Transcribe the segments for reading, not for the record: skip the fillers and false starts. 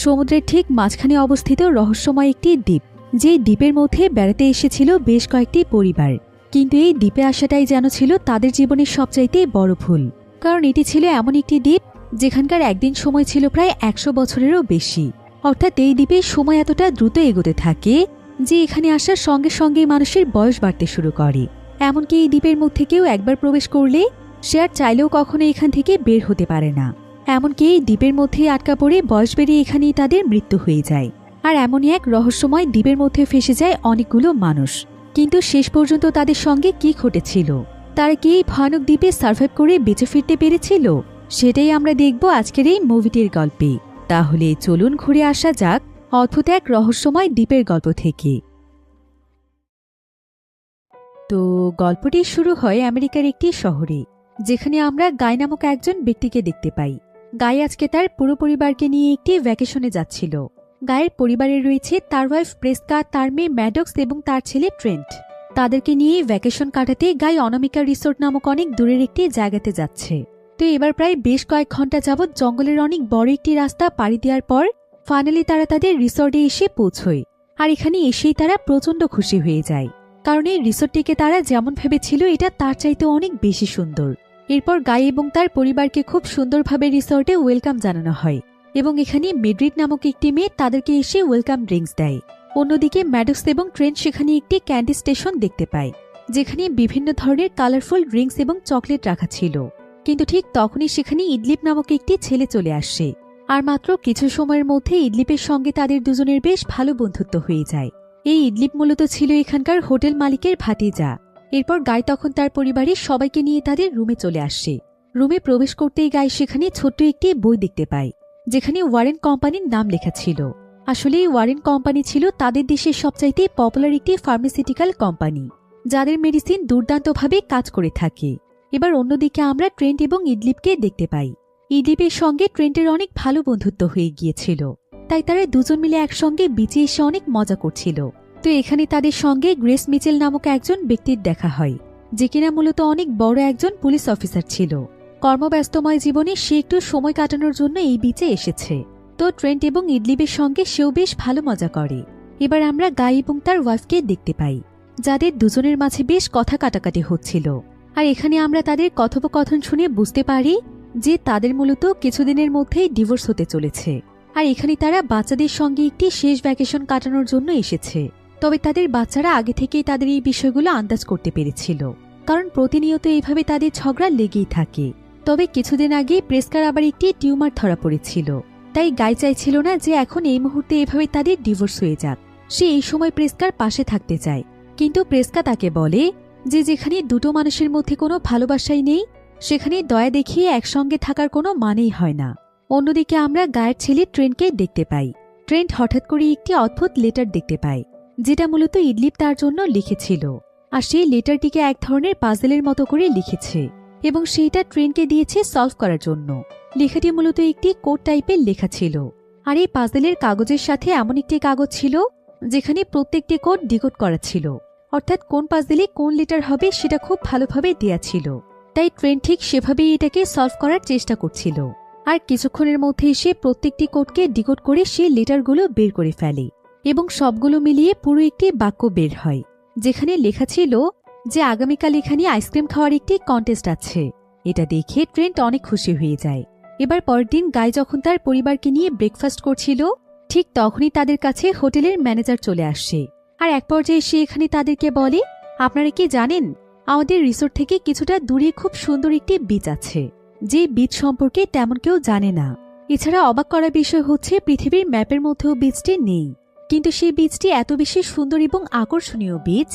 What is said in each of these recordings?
সমুদ্রের ঠিক মাঝখানে অবস্থিত রহস্যময় একটি দ্বীপ, যে দ্বীপের মধ্যে বেড়াতে এসেছিল বেশ কয়েকটি পরিবার। কিন্তু এই দ্বীপে আসাটাই যেন ছিল তাদের জীবনের সবচাইতে বড় ভুল, কারণ এটি ছিল এমন একটি দ্বীপ যেখানকার একদিন সময় ছিল প্রায় 100 বছরেরও বেশি। অর্থাৎ এই দ্বীপে সময় এতটা দ্রুত এগোতে থাকে যে এখানে আসার সঙ্গে সঙ্গেই মানুষের বয়স বাড়তে শুরু করে। এমনকি এই দ্বীপের মধ্যে কেউ একবার প্রবেশ করলে সে আর চাইলেও কখনো এখান থেকে বের হতে পারে না। এমনকি এই দ্বীপের মধ্যেই আটকা পড়ে বয়স বেড়ে এখানেই তাদের মৃত্যু হয়ে যায়। আর এমনই এক রহস্যময় দ্বীপের মধ্যে ফেসে যায় অনেকগুলো মানুষ। কিন্তু শেষ পর্যন্ত তাদের সঙ্গে কি ঘটেছিল, তারা কি এই ভয়ানক দ্বীপে সার্ভাইভ করে বেঁচে ফিরতে পেরেছিল, সেটাই আমরা দেখব আজকের এই মুভিটির গল্পে। তাহলে চলুন ঘুরে আসা যাক অদ্ভুত এক রহস্যময় দ্বীপের গল্প থেকে। তো গল্পটি শুরু হয় আমেরিকার একটি শহরে, যেখানে আমরা গাই নামক একজন ব্যক্তিকে দেখতে পাই। গাই আজকে তার পুরো পরিবারকে নিয়ে একটি ভ্যাকেশনে যাচ্ছিল। গায়ের পরিবারে রয়েছে তার ওয়াইফ প্রেস্কা, তার মেয়ে ম্যাডক্স এবং তার ছেলে ট্রেন্ট। তাদেরকে নিয়ে ভ্যাকেশন কাটাতে গাই অনামিকা রিসোর্ট নামক অনেক দূরের একটি জায়গাতে যাচ্ছে। তো এবার প্রায় বেশ কয়েক ঘন্টা যাবৎ জঙ্গলের অনেক বড় একটি রাস্তা পাড়ি দেওয়ার পর ফাইনালি তারা তাদের রিসোর্টে এসে পৌঁছয়। আর এখানে এসেই তারা প্রচণ্ড খুশি হয়ে যায়, কারণ এই রিসোর্টটিকে তারা যেমন ভেবেছিল এটা তার চাইতে অনেক বেশি সুন্দর। এরপর গাই এবং তার পরিবারকে খুব সুন্দরভাবে রিসোর্টে ওয়েলকাম জানানো হয় এবং এখানে মেড্রিড নামক একটি মেয়ে তাদেরকে এসে ওয়েলকাম ড্রিঙ্কস দেয়। অন্যদিকে ম্যাডক্স এবং ট্রেন্ট সেখানে একটি ক্যান্ডি স্টেশন দেখতে পায়, যেখানে বিভিন্ন ধরনের কালারফুল ড্রিঙ্কস এবং চকলেট রাখা ছিল। কিন্তু ঠিক তখনই সেখানে ইডলিপ নামক একটি ছেলে চলে আসে, আর মাত্র কিছু সময়ের মধ্যে ইডলিপের সঙ্গে তাদের দুজনের বেশ ভালো বন্ধুত্ব হয়ে যায়। এই ইডলিপ মূলত ছিল এখানকার হোটেল মালিকের ভাতিজা। এরপর গাই তখন তার পরিবারের সবাইকে নিয়ে তাদের রুমে চলে আসে। রুমে প্রবেশ করতেই গাই সেখানে ছোট্ট একটি বই দেখতে পায়, যেখানে ওয়ারেন কোম্পানির নাম লেখা ছিল। আসলে এই ওয়ারেন কোম্পানি ছিল তাদের দেশের সবচাইতে পপুলার একটি ফার্মাসিউটিক্যাল কোম্পানি, যাদের মেডিসিন দুর্দান্তভাবে কাজ করে থাকে। এবার অন্যদিকে আমরা ট্রেন্ট এবং ইডলিপকে দেখতে পাই। ইডলিপের সঙ্গে ট্রেন্টের অনেক ভালো বন্ধুত্ব হয়ে গিয়েছিল, তাই তারা দুজন মিলে একসঙ্গে বিচে এসে অনেক মজা করছিল। তো এখানে তাদের সঙ্গে গ্রেস মিচেল নামক একজন ব্যক্তির দেখা হয়, যে কিনা মূলত অনেক বড় একজন পুলিশ অফিসার ছিল। কর্মব্যস্তময় জীবনে সে একটু সময় কাটানোর জন্য এই বিচে এসেছে। তো ট্রেন্ট এবং ইডলিপের সঙ্গে সেও বেশ ভালো মজা করে। এবার আমরা গাই এবং তার ওয়াইফকে দেখতে পাই, যাদের দুজনের মাঝে বেশ কথা কাটাকাটি হচ্ছিল। আর এখানে আমরা তাদের কথোপকথন শুনে বুঝতে পারি যে তাদের মূলত কিছুদিনের মধ্যেই ডিভোর্স হতে চলেছে। আর এখানে তারা বাচ্চাদের সঙ্গে একটি শেষ ভ্যাকেশন কাটানোর জন্য এসেছে। তবে তাদের বাচ্চারা আগে থেকেই তাদের এই বিষয়গুলো আন্দাজ করতে পেরেছিল, কারণ প্রতিনিয়ত এইভাবে তাদের ঝগড়া লেগেই থাকে। তবে কিছুদিন আগে প্রেস্কার আবার একটি টিউমার ধরা পড়েছিল, তাই গাই চাইছিল না যে এখন এই মুহূর্তে এভাবে তাদের ডিভোর্স হয়ে যাক। সে এই সময় প্রেস্কার পাশে থাকতে চায়, কিন্তু প্রেস্কা তাকে বলে যে যেখানে দুটো মানুষের মধ্যে কোনো ভালোবাসাই নেই, সেখানে দয়া দেখিয়ে একসঙ্গে থাকার কোনো মানেই হয় না। অন্যদিকে আমরা গায়ের ছেলে ট্রেন্টকে দেখতে পাই। ট্রেন্ট হঠাৎ করে একটি অদ্ভুত লেটার দেখতে পায়, যেটা মূলত ইডলিপ তার জন্য লিখেছিল। আর সেই লেটারটিকে এক ধরনের পাজেলের মতো করে লিখেছে এবং সেইটা ট্রেন্টকে দিয়েছে সলভ করার জন্য। লেখাটি মূলত একটি কোড টাইপের লেখা ছিল। আর এই পাজেলের কাগজের সাথে এমন একটি কাগজ ছিল যেখানে প্রত্যেকটি কোড ডিকোড করা ছিল, অর্থাৎ কোন পাজেলে কোন লেটার হবে সেটা খুব ভালোভাবে দেয়া ছিল। তাই ট্রেন্ট ঠিক সেভাবেই এটাকে সলভ করার চেষ্টা করছিল। আর কিছুক্ষণের মধ্যে সে প্রত্যেকটি কোডকে ডিকোড করে সে লেটারগুলো বের করে ফেলে এবং সবগুলো মিলিয়ে পুরো একটি বাক্য বের হয়, যেখানে লেখা ছিল যে আগামীকাল এখানে আইসক্রিম খাওয়ার একটি কন্টেস্ট আছে। এটা দেখে ট্রেন্ট অনেক খুশি হয়ে যায়। এবার পরের দিন গাই যখন তার পরিবারকে নিয়ে ব্রেকফাস্ট করছিল, ঠিক তখনই তাদের কাছে হোটেলের ম্যানেজার চলে আসে। আর এক পর্যায়ে সে এখানে তাদেরকে বলে, আপনারা কি জানেন আমাদের রিসোর্ট থেকে কিছুটা দূরে খুব সুন্দর একটি বিচ আছে, যে বিচ সম্পর্কে তেমন কেউ জানে না। এছাড়া অবাক করার বিষয় হচ্ছে পৃথিবীর ম্যাপের মধ্যেও বিচটি নেই, কিন্তু সেই বিচটি এত বেশি সুন্দর এবং আকর্ষণীয় বিচ,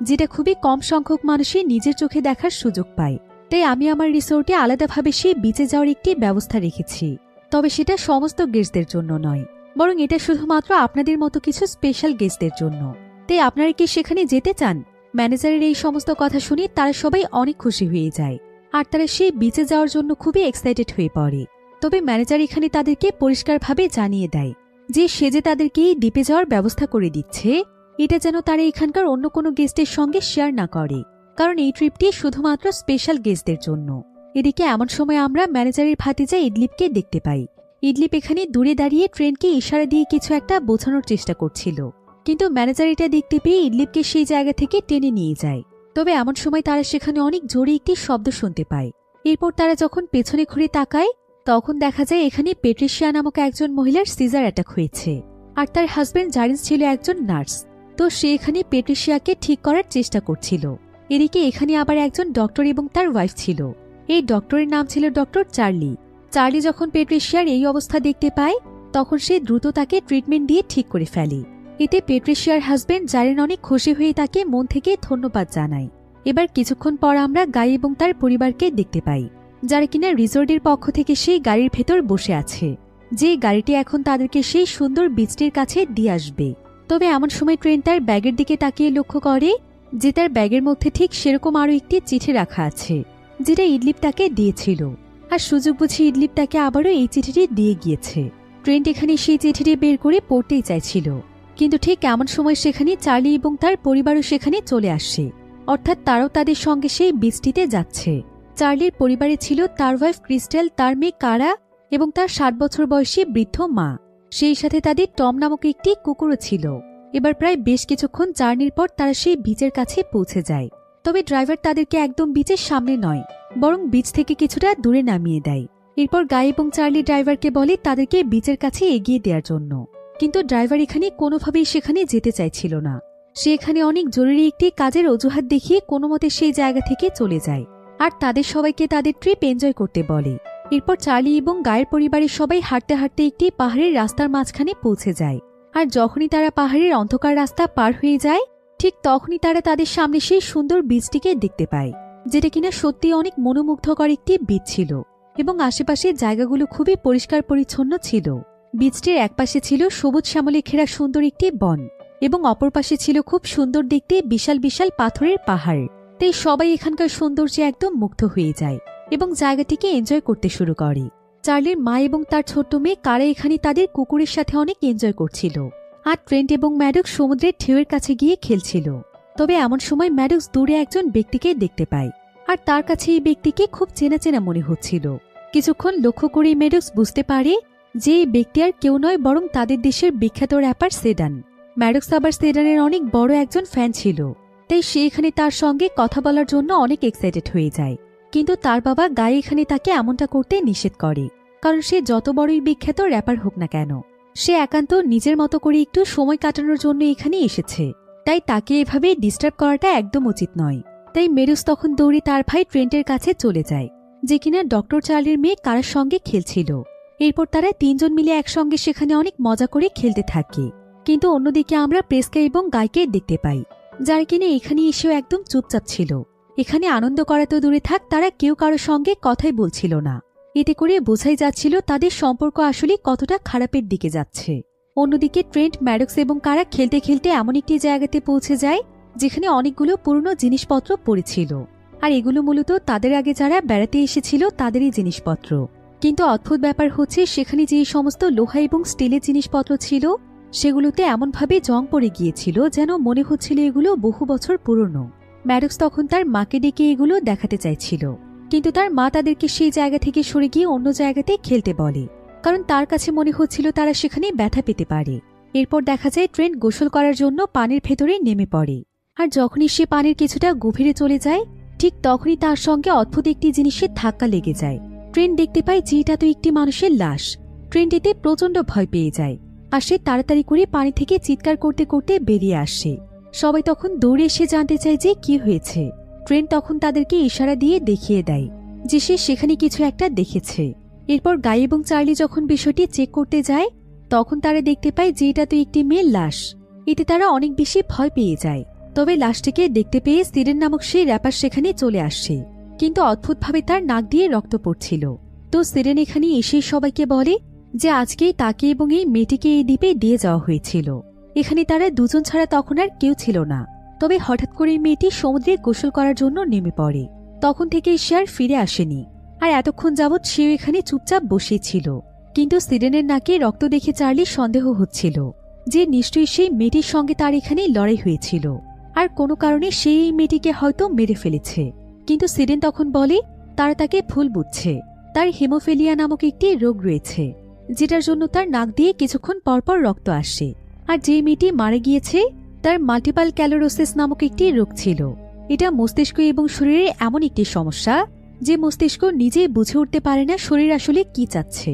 যেটা খুবই কম সংখ্যক মানুষই নিজের চোখে দেখার সুযোগ পায়। তাই আমি আমার রিসোর্টে আলাদাভাবে সেই বিচে যাওয়ার একটি ব্যবস্থা রেখেছি। তবে সেটা সমস্ত গেস্টদের জন্য নয়, বরং এটা শুধুমাত্র আপনাদের মতো কিছু স্পেশাল গেস্টদের জন্য। তাই আপনারা কি সেখানে যেতে চান? ম্যানেজারের এই সমস্ত কথা শুনে তারা সবাই অনেক খুশি হয়ে যায়, আর তারা সেই বিচে যাওয়ার জন্য খুবই এক্সাইটেড হয়ে পড়ে। তবে ম্যানেজার এখানে তাদেরকে পরিষ্কারভাবে জানিয়ে দেয় যে সে যে তাদেরকে এই দ্বীপে যাওয়ার ব্যবস্থা করে দিচ্ছে, এটা যেন তারা এখানকার অন্য কোনো গেস্টের সঙ্গে শেয়ার না করে, কারণ এই ট্রিপটি শুধুমাত্র স্পেশাল গেস্টদের জন্য। এদিকে এমন সময় আমরা ম্যানেজারের ভাতিজা ইডলিপকে দেখতে পাই। ইডলিপ এখানে দূরে দাঁড়িয়ে ট্রেনকে ইশারা দিয়ে কিছু একটা বোঝানোর চেষ্টা করছিল, কিন্তু ম্যানেজার এটা দেখতে পেয়ে ইডলিপকে সেই জায়গা থেকে টেনে নিয়ে যায়। তবে এমন সময় তারা সেখানে অনেক জোরে একটি শব্দ শুনতে পায়। এরপর তারা যখন পেছনে ঘুরে তাকায় তখন দেখা যায় এখানে পেট্রিশিয়া নামক একজন মহিলার সিজার অ্যাটাক হয়েছে, আর তার হাজবেন্ড জারিন্স ছিল একজন নার্স। তো সে এখানে পেট্রিশিয়াকে ঠিক করার চেষ্টা করছিল। এদিকে এখানে আবার একজন ডক্টর এবং তার ওয়াইফ ছিল। এই ডক্টরের নাম ছিল ডক্টর চার্লি। চার্লি যখন পেট্রিশিয়ার এই অবস্থা দেখতে পায় তখন সে দ্রুত তাকে ট্রিটমেন্ট দিয়ে ঠিক করে ফেলে। এতে পেট্রিশিয়ার হাজবেন্ড জারিন অনেক খুশি হয়ে তাকে মন থেকে ধন্যবাদ জানায়। এবার কিছুক্ষণ পর আমরা গাই এবং তার পরিবারকে দেখতে পাই, যারা কিনা রিসোর্টের পক্ষ থেকে সেই গাড়ির ভেতর বসে আছে, যে গাড়িটি এখন তাদেরকে সেই সুন্দর বিচটির কাছে দিয়ে আসবে। তবে এমন সময় ট্রেন তার ব্যাগের দিকে তাকিয়ে লক্ষ্য করে যে তার ব্যাগের মধ্যে ঠিক সেরকম আরও একটি চিঠি রাখা আছে, যেটা ইডলিপ তাকে দিয়েছিল। আর সুযোগ বুঝে ইডলিপ তাকে আবারও এই চিঠিটি দিয়ে গিয়েছে। ট্রেন এখানে সেই চিঠিটি বের করে পড়তেই চাইছিল, কিন্তু ঠিক এমন সময় সেখানে চার্লি এবং তার পরিবারও সেখানে চলে আসে, অর্থাৎ তারাও তাদের সঙ্গে সেই বিচটিতে যাচ্ছে। চার্লির পরিবারে ছিল তার ওয়াইফ ক্রিস্টেল, তার মেয়ে কারা এবং তার 7 বছর বয়সী বৃদ্ধ মা। সেই সাথে তাদের টম নামক একটি কুকুরও ছিল। এবার প্রায় বেশ কিছুক্ষণ জার্নির পর তারা সেই বিচের কাছে পৌঁছে যায়। তবে ড্রাইভার তাদেরকে একদম বিচের সামনে নয়, বরং বিচ থেকে কিছুটা দূরে নামিয়ে দেয়। এরপর গাই এবং চার্লি ড্রাইভারকে বলে তাদেরকে বিচের কাছে এগিয়ে দেওয়ার জন্য, কিন্তু ড্রাইভার এখানে কোনোভাবেই সেখানে যেতে চাইছিল না। সে এখানে অনেক জরুরি একটি কাজের অজুহাত দেখিয়ে কোনোমতে সেই জায়গা থেকে চলে যায়, আর তাদের সবাইকে তাদের ট্রিপ এনজয় করতে বলে। এরপর চার্লি এবং গায়ের পরিবারের সবাই হাঁটতে হাঁটতে একটি পাহাড়ের রাস্তার মাঝখানে পৌঁছে যায়। আর যখনই তারা পাহাড়ের অন্ধকার রাস্তা পার হয়ে যায় ঠিক তখনই তারা তাদের সামনে সেই সুন্দর বীজটিকে দেখতে পায়, যেটা কিনা সত্যি অনেক মনোমুগ্ধকর একটি বীজ ছিল এবং আশেপাশের জায়গাগুলো খুবই পরিষ্কার পরিচ্ছন্ন ছিল। বীজটির একপাশে ছিল সবুজ শ্যামলে ঘেরা সুন্দর একটি বন এবং অপর পাশে ছিল খুব সুন্দর দেখতে বিশাল বিশাল পাথরের পাহাড়। তাই সবাই এখানকার সৌন্দর্যে একদম মুগ্ধ হয়ে যায় এবং জায়গাটিকে এনজয় করতে শুরু করে। চার্লির মা এবং তার ছোট্ট মেয়ে কারা এখানে তাদের কুকুরের সাথে অনেক এনজয় করছিল, আর ট্রেন্ট এবং ম্যাডক্স সমুদ্রের ঢেউয়ের কাছে গিয়ে খেলছিল। তবে এমন সময় ম্যাডক্স দূরে একজন ব্যক্তিকে দেখতে পায়, আর তার কাছে এই ব্যক্তিকে খুব চেনা চেনা মনে হচ্ছিল। কিছুক্ষণ লক্ষ্য করে ম্যাডক্স বুঝতে পারে যে এই ব্যক্তি আর কেউ নয় বরং তাদের দেশের বিখ্যাত র্যাপার সেডান। ম্যাডক্স আবার সেডানের অনেক বড় একজন ফ্যান ছিল, তাই সে এখানে তার সঙ্গে কথা বলার জন্য অনেক এক্সাইটেড হয়ে যায়। কিন্তু তার বাবা গায়ে এখানে তাকে এমনটা করতে নিষেধ করে, কারণ সে যত বড়ই বিখ্যাত র্যাপার হোক না কেন সে একান্ত নিজের মতো করে একটু সময় কাটানোর জন্য এখানে এসেছে, তাই তাকে এভাবে ডিস্টার্ব করাটা একদম উচিত নয়। তাই ম্যাডক্স তখন দৌড়ে তার ভাই ট্রেন্টের কাছে চলে যায়, যে কিনা ডক্টর চার্লির মেয়ে কারার সঙ্গে খেলছিল। এরপর তারা 3 জন মিলে একসঙ্গে সেখানে অনেক মজা করে খেলতে থাকে। কিন্তু অন্যদিকে আমরা প্রেসকা এবং গাইকে দেখতে পাই, যার কিনা এখানে এসেও একদম চুপচাপ ছিল। এখানে আনন্দ করা তো দূরে থাক, তারা কেউ কারোর সঙ্গে কথাই বলছিল না। এতে করে বোঝাই যাচ্ছিল তাদের সম্পর্ক আসলে কতটা খারাপের দিকে যাচ্ছে। অন্যদিকে ট্রেন্ট, ম্যাডক্স এবং কারা খেলতে খেলতে এমন একটি জায়গাতে পৌঁছে যায় যেখানে অনেকগুলো পুরনো জিনিসপত্র পড়েছিল, আর এগুলো মূলত তাদের আগে যারা বেড়াতে এসেছিল তাদেরই জিনিসপত্র। কিন্তু অদ্ভুত ব্যাপার হচ্ছে সেখানে যে সমস্ত লোহা এবং স্টিলের জিনিসপত্র ছিল সেগুলোতে এমনভাবে জং পড়ে গিয়েছিল যেন মনে হচ্ছিল এগুলো বহু বছর পুরনো। ম্যাডক্স তখন তার মাকে ডেকে এগুলো দেখাতে চাইছিল, কিন্তু তার মা তাদেরকে সেই জায়গা থেকে সরে গিয়ে অন্য জায়গাতে খেলতে বলে, কারণ তার কাছে মনে হচ্ছিল তারা সেখানে ব্যথা পেতে পারে। এরপর দেখা যায় ট্রেন্ট গোসল করার জন্য পানির ভেতরে নেমে পড়ে, আর যখনই সে পানির কিছুটা গভীরে চলে যায় ঠিক তখনই তার সঙ্গে অদ্ভুত একটি জিনিসের ধাক্কা লেগে যায়। ট্রেন্ট দেখতে পায় যে এটা তো একটি মানুষের লাশ। ট্রেন্ট এতে প্রচণ্ড ভয় পেয়ে যায়, আর সে তাড়াতাড়ি করে পানি থেকে চিৎকার করতে করতে বেরিয়ে আসে। সবাই তখন দৌড়ে এসে জানতে চায় যে কি হয়েছে। ট্রেন্ট তখন তাদেরকে ইশারা দিয়ে দেখিয়ে দেয় যে সে সেখানে কিছু একটা দেখেছে। এরপর গাই এবং চার্লি যখন বিষয়টি চেক করতে যায় তখন তারা দেখতে পায় যে এটা তো একটি মেয়ের লাশ। এতে তারা অনেক বেশি ভয় পেয়ে যায়। তবে লাশটিকে দেখতে পেয়ে সিরেন নামক সেই র্যাপার সেখানে চলে আসে, কিন্তু অদ্ভুতভাবে তার নাক দিয়ে রক্ত পড়ছিল। তো সিরেন এখানে এসে সবাইকে বলে যে আজকেই তাকে এবং এই মেয়েটিকে এই দ্বীপে দিয়ে যাওয়া হয়েছিল। এখানে তারা দুজন ছাড়া তখন আর কেউ ছিল না। তবে হঠাৎ করে মেয়েটি সমুদ্রে গোসল করার জন্য নেমে পড়ে। তখন থেকে সে আর ফিরে আসেনি, আর এতক্ষণ যাবৎ সেও এখানে চুপচাপ বসেছিল। কিন্তু সিরেনের নাকে রক্ত দেখে চার্লির সন্দেহ হচ্ছিল যে নিশ্চয়ই সেই মেয়েটির সঙ্গে তার এখানে লড়াই হয়েছিল, আর কোনো কারণে সেই এই মেয়েটিকে হয়তো মেরে ফেলেছে। কিন্তু সিরেন তখন বলে তারা তাকে ভুল বুঝছে, তার হেমোফিলিয়া নামক একটি রোগ রয়েছে। যেটার জন্য তার নাক দিয়ে কিছুক্ষণ পরপর রক্ত আসে। আর যে মেয়েটি মারা গিয়েছে তার মাল্টিপল স্ক্লেরোসিস নামক একটি রোগ ছিল। এটা মস্তিষ্ক এবং শরীরের এমন একটি সমস্যা যে মস্তিষ্ক নিজেই বুঝে উঠতে পারে না শরীর আসলে কি চাচ্ছে,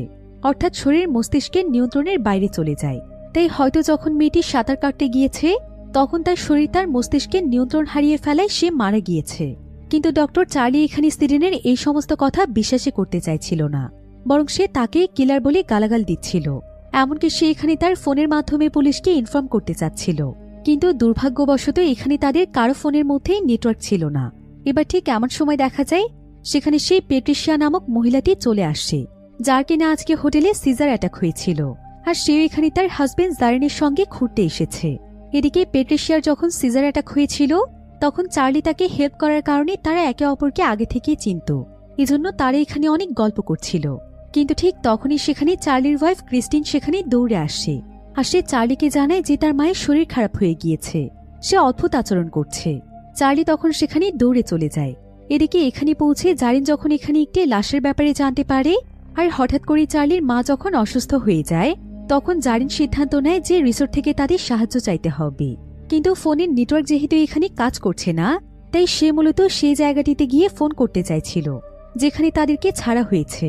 অর্থাৎ শরীর মস্তিষ্কের নিয়ন্ত্রণের বাইরে চলে যায়। তাই হয়তো যখন মেয়েটি সাঁতার কাটতে গিয়েছে তখন তার শরীর তার মস্তিষ্কের নিয়ন্ত্রণ হারিয়ে ফেলায় সে মারা গিয়েছে। কিন্তু ডক্টর চার্লি এখানে সিডেনের এই সমস্ত কথা বিশ্বাসই করতে চাইছিল না, বরং সে তাকে কিলার বলে গালাগাল দিচ্ছিল। এমনকি সে এখানে তার ফোনের মাধ্যমে পুলিশকে ইনফর্ম করতে চাচ্ছিল। কিন্তু দুর্ভাগ্যবশত এখানে তাদের কারো ফোনের মধ্যেই নেটওয়ার্ক ছিল না। এবার ঠিক এমন সময় দেখা যায় সেখানে সেই পেট্রিশিয়া নামক মহিলাটি চলে আসে, যার কিনা আজকে হোটেলে সিজার অ্যাটাক হয়েছিল। আর সেও এখানে তার হাজবেন্ড জারেনের সঙ্গে ঘুরতে এসেছে। এদিকে পেট্রিশিয়ার যখন সিজার অ্যাটাক হয়েছিল তখন চার্লি তাকে হেল্প করার কারণে তারা একে অপরকে আগে থেকেই চিনত, এজন্য তারা এখানে অনেক গল্প করছিল। কিন্তু ঠিক তখনই সেখানে চার্লির ওয়াইফ ক্রিস্টিন সেখানে দৌড়ে আসে। আর সে চার্লিকে জানায় যে তার মায়ের শরীর খারাপ হয়ে গিয়েছে, সে অদ্ভুত আচরণ করছে। চার্লি তখন সেখানে দৌড়ে চলে যায়। এদিকে এখানে পৌঁছে জারিন যখন এখানে একটি লাশের ব্যাপারে জানতে পারে আর হঠাৎ করে চার্লির মা যখন অসুস্থ হয়ে যায় তখন জারিন সিদ্ধান্ত নেয় যে রিসোর্ট থেকে তাদের সাহায্য চাইতে হবে। কিন্তু ফোনের নেটওয়ার্ক যেহেতু এখানে কাজ করছে না তাই সে মূলত সেই জায়গাটিতে গিয়ে ফোন করতে চাইছিল যেখানে তাদেরকে ছাড়া হয়েছে।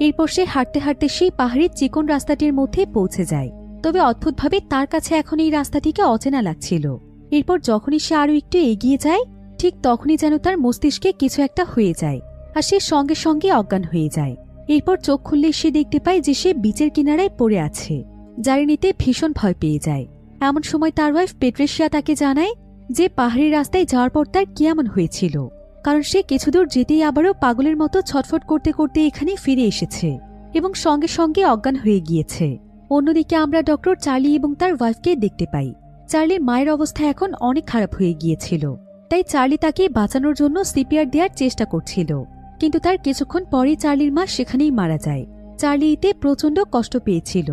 এরপর সে হাঁটতে হাঁটতে সেই পাহাড়ের চিকন রাস্তাটির মধ্যে পৌঁছে যায়। তবে অদ্ভুতভাবে তার কাছে এখন এই রাস্তাটিকে অচেনা লাগছিল। এরপর যখনই সে আরো একটু এগিয়ে যায় ঠিক তখনই যেন তার মস্তিষ্কে কিছু একটা হয়ে যায় আর সে সঙ্গে সঙ্গে অজ্ঞান হয়ে যায়। এরপর চোখ খুললে সে দেখতে পায় যে সে বিচের কিনারায় পড়ে আছে। জারিনিতে ভীষণ ভয় পেয়ে যায়। এমন সময় তার ওয়াইফ পেট্রিশিয়া তাকে জানায় যে পাহাড়ি রাস্তায় যাওয়ার পর তার কি এমন হয়েছিল, কারণ সে কিছুদূর যেতেই আবারও পাগলের মতো ছটফট করতে করতে এখানে ফিরে এসেছে এবং সঙ্গে সঙ্গে অজ্ঞান হয়ে গিয়েছে। অন্যদিকে আমরা ডক্টর চার্লি এবং তার ওয়াইফকে দেখতে পাই। চার্লির মায়ের অবস্থা এখন অনেক খারাপ হয়ে গিয়েছিল, তাই চার্লি তাকে বাঁচানোর জন্য সিপিআর দেওয়ার চেষ্টা করছিল। কিন্তু তার কিছুক্ষণ পরেই চার্লির মা সেখানেই মারা যায়। চার্লি এতে প্রচণ্ড কষ্ট পেয়েছিল।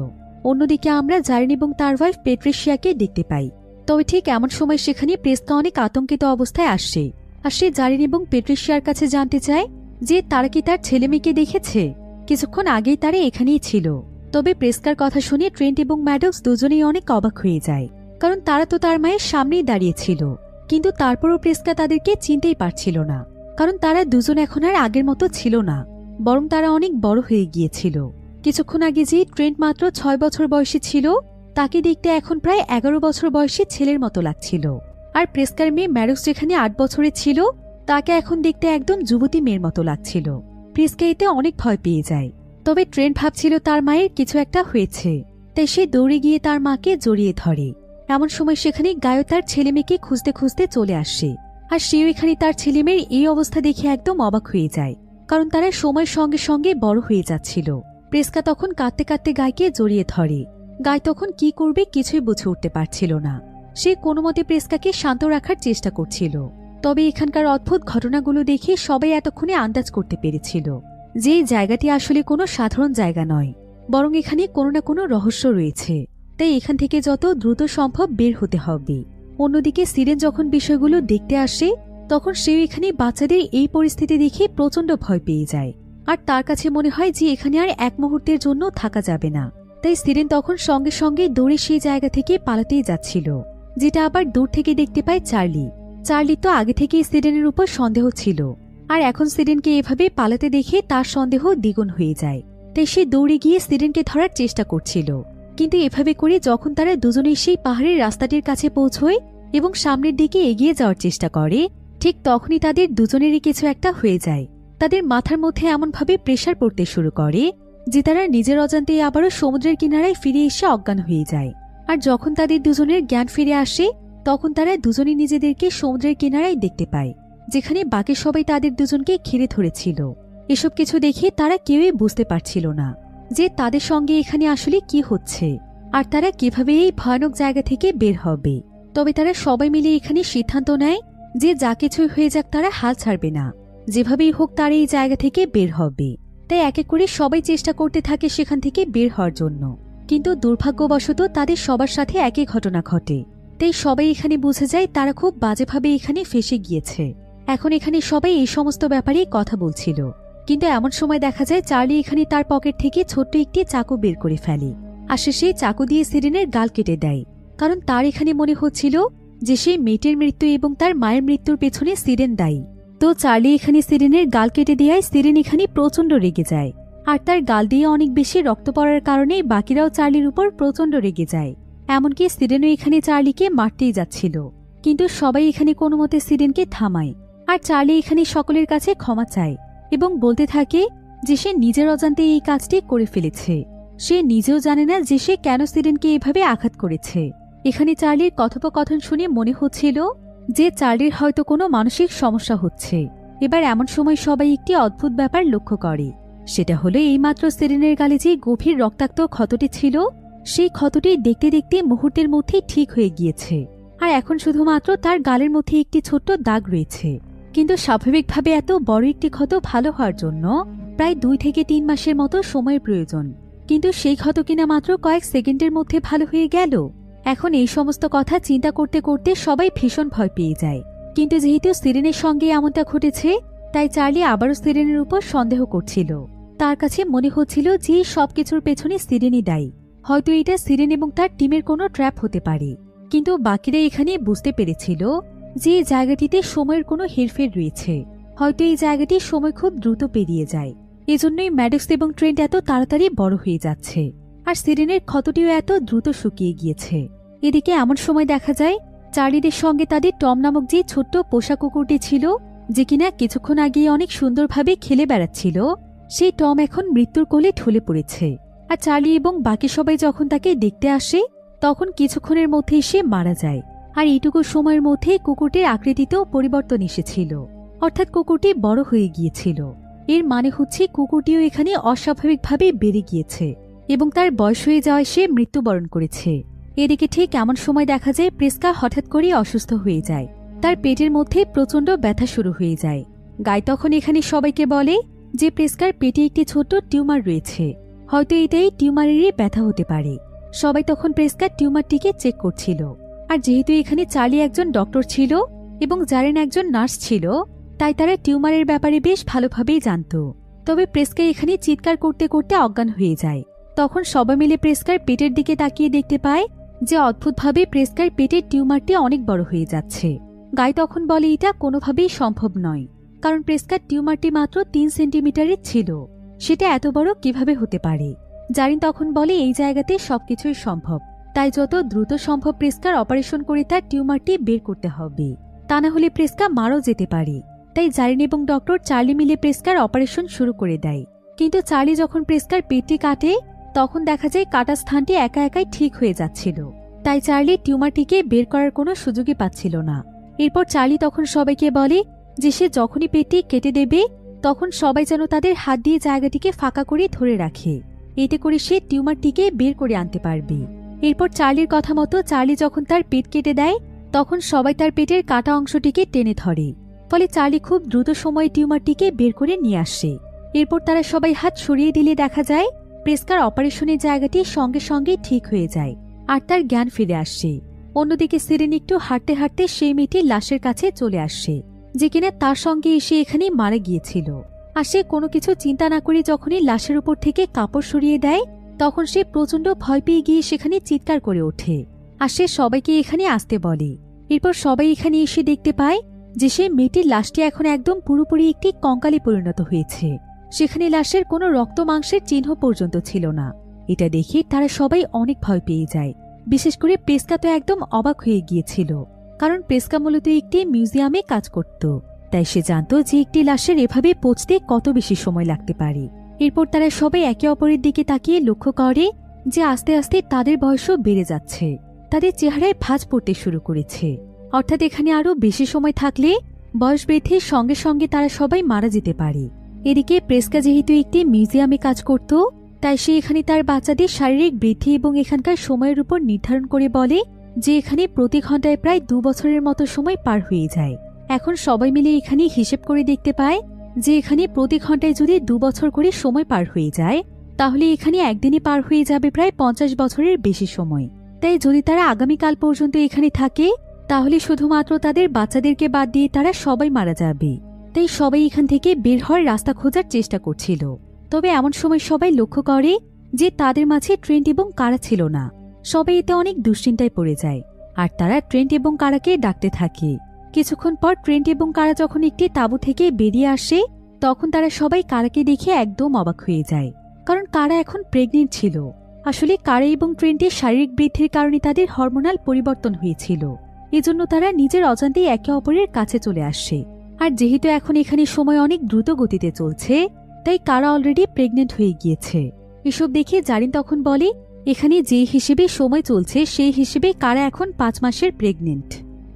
অন্যদিকে আমরা জারিন এবং তার ওয়াইফ পেট্রিশিয়াকে দেখতে পাই। তবে ঠিক এমন সময় সেখানে প্রেসকা অনেক আতঙ্কিত অবস্থায় আসে আর সে জারিন এবং পেট্রিশিয়ার কাছে জানতে চায় যে তারা কি তার ছেলে মেয়েকে দেখেছে। কিছুক্ষণ আগেই তারা এখানেই ছিল। তবে প্রেসকার কথা শুনে ট্রেন্ট এবং ম্যাডক্স দুজনেই অনেক অবাক হয়ে যায়, কারণ তারা তো তার মায়ের সামনেই দাঁড়িয়েছিল। কিন্তু তারপরও প্রেসকা তাদেরকে চিনতেই পারছিল না, কারণ তারা দুজন এখন আর আগের মতো ছিল না, বরং তারা অনেক বড় হয়ে গিয়েছিল। কিছুক্ষণ আগে যে ট্রেন্ট মাত্র 6 বছর বয়সী ছিল তাকে দেখতে এখন প্রায় 11 বছর বয়সী ছেলের মতো লাগছিল। আর প্রেসকার মেয়ে ম্যাডক্স যেখানে 8 বছরের ছিল তাকে এখন দেখতে একদম যুবতী মেয়ের মতো লাগছিল। প্রেসকা এতে অনেক ভয় পেয়ে যায়। তবে ট্রেন্ট ভাবছিল তার মায়ের কিছু একটা হয়েছে, তাই সে দৌড়ে গিয়ে তার মাকে জড়িয়ে ধরে। এমন সময় সেখানে গায়ো তার ছেলে মেয়েকে খুঁজতে খুঁজতে চলে আসে। আর সেও এখানে তার ছেলেমেয়ের এই অবস্থা দেখে একদম অবাক হয়ে যায়, কারণ তারা সময়ের সঙ্গে সঙ্গে বড় হয়ে যাচ্ছিল। প্রেসকা তখন কাঁদতে কাঁদতে গায়কে জড়িয়ে ধরে। গায় তখন কি করবে কিছুই বুঝে উঠতে পারছিল না। সে কোনো মতে প্রেসকাকে শান্ত রাখার চেষ্টা করছিল। তবে এখানকার অদ্ভুত ঘটনাগুলো দেখে সবাই এতক্ষণে আন্দাজ করতে পেরেছিল যে এই জায়গাটি আসলে কোনো সাধারণ জায়গা নয়, বরং এখানে কোনো না কোনো রহস্য রয়েছে। তাই এখান থেকে যত দ্রুত সম্ভব বের হতে হবে। অন্যদিকে সিরেন যখন বিষয়গুলো দেখতে আসে তখন সেও এখানে বাচ্চাদের এই পরিস্থিতি দেখে প্রচণ্ড ভয় পেয়ে যায়। আর তার কাছে মনে হয় যে এখানে আর এক মুহূর্তের জন্য থাকা যাবে না। তাই সিরেন তখন সঙ্গে সঙ্গে দৌড়ে সেই জায়গা থেকে পালাতেই যাচ্ছিল, যেটা আবার দূর থেকে দেখতে পায় চার্লি। চার্লি তো আগে থেকেই সিরেনের উপর সন্দেহ ছিল, আর এখন সিরেনকে এভাবে পালাতে দেখে তার সন্দেহ দ্বিগুণ হয়ে যায়। তাই সে দৌড়ে গিয়ে সিরেনকে ধরার চেষ্টা করছিল। কিন্তু এভাবে করে যখন তারা দুজনেই সেই পাহাড়ের রাস্তাটির কাছে পৌঁছয় এবং সামনের দিকে এগিয়ে যাওয়ার চেষ্টা করে ঠিক তখনই তাদের দুজনেরই কিছু একটা হয়ে যায়। তাদের মাথার মধ্যে এমনভাবে প্রেসার পড়তে শুরু করে যে তারা নিজের অজান্তেই আবারও সমুদ্রের কিনারায় ফিরে এসে অজ্ঞান হয়ে যায়। আর যখন তাদের দুজনের জ্ঞান ফিরে আসে তখন তারা দুজনেই নিজেদেরকে সমুদ্রের কিনারায় দেখতে পায়, যেখানে বাকি সবাই তাদের দুজনকে ঘিরে ধরেছিল। এসব কিছু দেখে তারা কেউই বুঝতে পারছিল না যে তাদের সঙ্গে এখানে আসলে কি হচ্ছে আর তারা কিভাবে এই ভয়ানক জায়গা থেকে বের হবে। তবে তারা সবাই মিলে এখানে সিদ্ধান্ত নেয় যে যা কিছুই হয়ে যাক তারা হাল ছাড়বে না, যেভাবেই হোক তারা এই জায়গা থেকে বের হবে। তাই এক এক করে সবাই চেষ্টা করতে থাকে সেখান থেকে বের হওয়ার জন্য। কিন্তু দুর্ভাগ্যবশত তাদের সবার সাথে একই ঘটনা ঘটে। তাই সবাই এখানে বুঝে যায় তারা খুব বাজেভাবে এখানে ফেঁসে গিয়েছে। এখন এখানে সবাই এই সমস্ত ব্যাপারে কথা বলছিল। কিন্তু এমন সময় দেখা যায় চার্লি এখানে তার পকেট থেকে ছোট্ট একটি চাকু বের করে ফেলে। আর সে সেই চাকু দিয়ে সিরেনের গাল কেটে দেয়, কারণ তার এখানে মনে হচ্ছিল যে সেই মেয়েটির মৃত্যু এবং তার মায়ের মৃত্যুর পেছনে সিরেন দায়ী। তো চার্লি এখানে সিরেনের গাল কেটে দেওয়ায় সিরেন এখানে প্রচণ্ড রেগে যায়, আর তার গাল দিয়ে অনেক বেশি রক্ত পড়ার কারণে বাকিরাও চার্লির উপর প্রচণ্ড রেগে যায়। এমনকি সিরেনও এখানে চার্লিকে মারতেই যাচ্ছিল, কিন্তু সবাই এখানে কোনো মতে সিরেনকে থামায়। আর চার্লি এখানে সকলের কাছে ক্ষমা চায় এবং বলতে থাকে যে সে নিজের অজান্তে এই কাজটি করে ফেলেছে। সে নিজেও জানে না যে সে কেন সিরেনকে এভাবে আঘাত করেছে। এখানে চার্লির কথোপকথন শুনে মনে হচ্ছিল যে চার্লির হয়তো কোনো মানসিক সমস্যা হচ্ছে। এবার এমন সময় সবাই একটি অদ্ভুত ব্যাপার লক্ষ্য করে, সেটা হলো এইমাত্র সিরেনের গালে যে গভীর রক্তাক্ত ক্ষতটি ছিল, সেই ক্ষতটি দেখতে দেখতে মুহূর্তের মধ্যেই ঠিক হয়ে গিয়েছে, আর এখন শুধুমাত্র তার গালের মধ্যে একটি ছোট্ট দাগ রয়েছে। কিন্তু স্বাভাবিকভাবে এত বড় একটি ক্ষত ভালো হওয়ার জন্য প্রায় 2 থেকে 3 মাসের মতো সময়ের প্রয়োজন, কিন্তু সেই ক্ষত কিনা মাত্র কয়েক সেকেন্ডের মধ্যে ভালো হয়ে গেল। এখন এই সমস্ত কথা চিন্তা করতে করতে সবাই ভীষণ ভয় পেয়ে যায়। কিন্তু যেহেতু সিরেনের সঙ্গে এমনটা ঘটেছে, তাই চার্লি আবারও সিরেনের উপর সন্দেহ করছিল। তার কাছে মনে হচ্ছিল যে সবকিছুর পেছনে সিরেনই দায়ী। হয়তো এটা সিরেন এবং তার টিমের কোনো ট্র্যাপ হতে পারে। কিন্তু বাকিরা এখানে বুঝতে পেরেছিল যে এই জায়গাটিতে সময়ের কোনো হেরফের রয়েছে। হয়তো এই জায়গাটি সময় খুব দ্রুত পেরিয়ে যায়, এজন্যই ম্যাডক্স এবং ট্রেন্ট এত তাড়াতাড়ি বড় হয়ে যাচ্ছে, আর সিরেনের ক্ষতটিও এত দ্রুত শুকিয়ে গিয়েছে। এদিকে এমন সময় দেখা যায় চার্লিদের সঙ্গে তাদের টম নামক যে ছোট্ট পোষা কুকুরটি ছিল, যে কিনা কিছুক্ষণ আগে অনেক সুন্দরভাবে খেলে বেড়াচ্ছিল, সেই টম এখন মৃত্যুর কোলে ঢলে পড়েছে। আর চার্লি এবং বাকি সবাই যখন তাকে দেখতে আসে, তখন কিছুক্ষণের মধ্যেই সে মারা যায়। আর এইটুকু সময়ের মধ্যে কুকুরটির আকৃতিতেও পরিবর্তন এসেছিল, অর্থাৎ কুকুরটি বড় হয়ে গিয়েছিল। এর মানে হচ্ছে কুকুরটিও এখানে অস্বাভাবিকভাবে বেড়ে গিয়েছে এবং তার বয়স হয়ে যাওয়ায় সে মৃত্যুবরণ করেছে। এদিকে ঠিক এমন সময় দেখা যায় প্রেস্কা হঠাৎ করেই অসুস্থ হয়ে যায়। তার পেটের মধ্যে প্রচণ্ড ব্যথা শুরু হয়ে যায়। গাই তখন এখানে সবাইকে বলে যে প্রেস্কার পেটে একটি ছোট্ট টিউমার রয়েছে, হয়তো এটাই টিউমারেরই ব্যথা হতে পারে। সবাই তখন প্রেস্কার টিউমারটিকে চেক করছিল। আর যেহেতু এখানে চার্লি একজন ডক্টর ছিল এবং জারেন একজন নার্স ছিল, তাই তারা টিউমারের ব্যাপারে বেশ ভালোভাবেই জানত। তবে প্রেস্কা এখানে চিৎকার করতে করতে অজ্ঞান হয়ে যায়। তখন সবাই মিলে প্রেস্কার পেটের দিকে তাকিয়ে দেখতে পায় যে অদ্ভুতভাবে প্রেস্কার পেটের টিউমারটি অনেক বড় হয়ে যাচ্ছে। গাই তখন বলে এটা কোনোভাবেই সম্ভব নয়, কারণ প্রেস্কার টিউমারটি মাত্র 3 সেন্টিমিটারের ছিল, সেটা এত বড় কিভাবে হতে পারে। জারিন তখন বলে এই জায়গাতে সবকিছুই সম্ভব, তাই যত দ্রুত সম্ভব প্রেস্কার অপারেশন করে তার টিউমারটি বের করতে হবে, তা না হলে প্রেস্কা মারাও যেতে পারে। তাই জারিন এবং ডক্টর চার্লি মিলে প্রেস্কার অপারেশন শুরু করে দেয়। কিন্তু চার্লি যখন প্রেস্কার পেটটি কাটে, তখন দেখা যায় কাটা স্থানটি একা একাই ঠিক হয়ে যাচ্ছিল, তাই চার্লি টিউমারটিকে বের করার কোনো সুযোগই পাচ্ছিল না। এরপর চার্লি তখন সবাইকে বলে যে সে যখনই পেটটি কেটে দেবে, তখন সবাই যেন তাদের হাত দিয়ে জায়গাটিকে ফাঁকা করে ধরে রাখে, এতে করে সে টিউমারটিকে বের করে আনতে পারবে। এরপর চার্লির কথা মতো চার্লি যখন তার পেট কেটে দেয়, তখন সবাই তার পেটের কাটা অংশটিকে টেনে ধরে, ফলে চার্লি খুব দ্রুত সময়ে টিউমারটিকে বের করে নিয়ে আসে। এরপর তারা সবাই হাত সরিয়ে দিলে দেখা যায় প্রেস্কার অপারেশনের জায়গাটি সঙ্গে সঙ্গে ঠিক হয়ে যায় আর তার জ্ঞান ফিরে আসে। অন্যদিকে সিরেন একটু হাঁটতে হাঁটতে সেই মেয়েটির লাশের কাছে চলে আসে, যে কিনা তার সঙ্গে এসে এখানে মারা গিয়েছিল। আর সে কোনো কিছু চিন্তা না করে যখনই লাশের উপর থেকে কাপড় সরিয়ে দেয়, তখন সে প্রচণ্ড ভয় পেয়ে গিয়ে সেখানে চিৎকার করে ওঠে। আর সে সবাইকে এখানে আসতে বলে। এরপর সবাই এখানে এসে দেখতে পায় যে সে মেয়েটির লাশটি এখন একদম পুরোপুরি একটি কঙ্কালে পরিণত হয়েছে। সেখানে লাশের কোনো রক্ত মাংসের চিহ্ন পর্যন্ত ছিল না। এটা দেখে তারা সবাই অনেক ভয় পেয়ে যায়। বিশেষ করে প্রেস্কা তো একদম অবাক হয়ে গিয়েছিল, কারণ প্রেস্কা মূলত একটি মিউজিয়ামে কাজ করত, তাই সে জানত যে একটি লাশের এভাবে পচতে কত বেশি সময় লাগতে পারে। এরপর তারা সবাই একে অপরের দিকে তাকিয়ে লক্ষ্য করে যে আস্তে আস্তে তাদের বয়সও বেড়ে যাচ্ছে, তাদের চেহারায় ভাঁজ পড়তে শুরু করেছে। অর্থাৎ এখানে আরও বেশি সময় থাকলে বয়স বৃদ্ধির সঙ্গে সঙ্গে তারা সবাই মারা যেতে পারে। এদিকে প্রেস্কা যেহেতু একটি মিউজিয়ামে কাজ করত, তাই সে এখানে তার বাচ্চাদের শারীরিক বৃদ্ধি এবং এখানকার সময়ের উপর নির্ধারণ করে বলে যে এখানে প্রতি ঘন্টায় প্রায় 2 বছরের মতো সময় পার হয়ে যায়। এখন সবাই মিলে এখানে হিসেব করে দেখতে পায় যে এখানে প্রতি ঘন্টায় যদি 2 বছর করে সময় পার হয়ে যায়, তাহলে এখানে একদিনে পার হয়ে যাবে প্রায় 50 বছরের বেশি সময়। তাই যদি তারা আগামীকাল পর্যন্ত এখানে থাকে, তাহলে শুধুমাত্র তাদের বাচ্চাদেরকে বাদ দিয়ে তারা সবাই মারা যাবে। তাই সবাই এখান থেকে বের হওয়ার রাস্তা খোঁজার চেষ্টা করছিল। তবে এমন সময় সবাই লক্ষ্য করে যে তাদের মাঝে ট্রেন্ট এবং কারা ছিল না। সবাই এতে অনেক দুশ্চিন্তায় পড়ে যায় আর তারা ট্রেন্ট এবং কারাকে ডাকতে থাকে। কিছুক্ষণ পর ট্রেন্ট এবং কারা যখন একটি তাঁবু থেকে বেরিয়ে আসে তখন তারা সবাই কারাকে দেখে একদম অবাক হয়ে যায়, কারণ কারা এখন প্রেগনেন্ট ছিল। আসলে কারা এবং ট্রেন্টের শারীরিক বৃদ্ধির কারণে তাদের হরমোনাল পরিবর্তন হয়েছিল, এজন্য তারা নিজের অজান্তেই একে অপরের কাছে চলে আসে। আর যেহেতু এখন এখানে সময় অনেক দ্রুত গতিতে চলছে তাই কারা অলরেডি প্রেগনেন্ট হয়ে গিয়েছে। এসব দেখে জারিন তখন বলে, এখানে যে হিসেবে সময় চলছে সেই হিসেবে কারা এখন 5 মাসের প্রেগনেন্ট,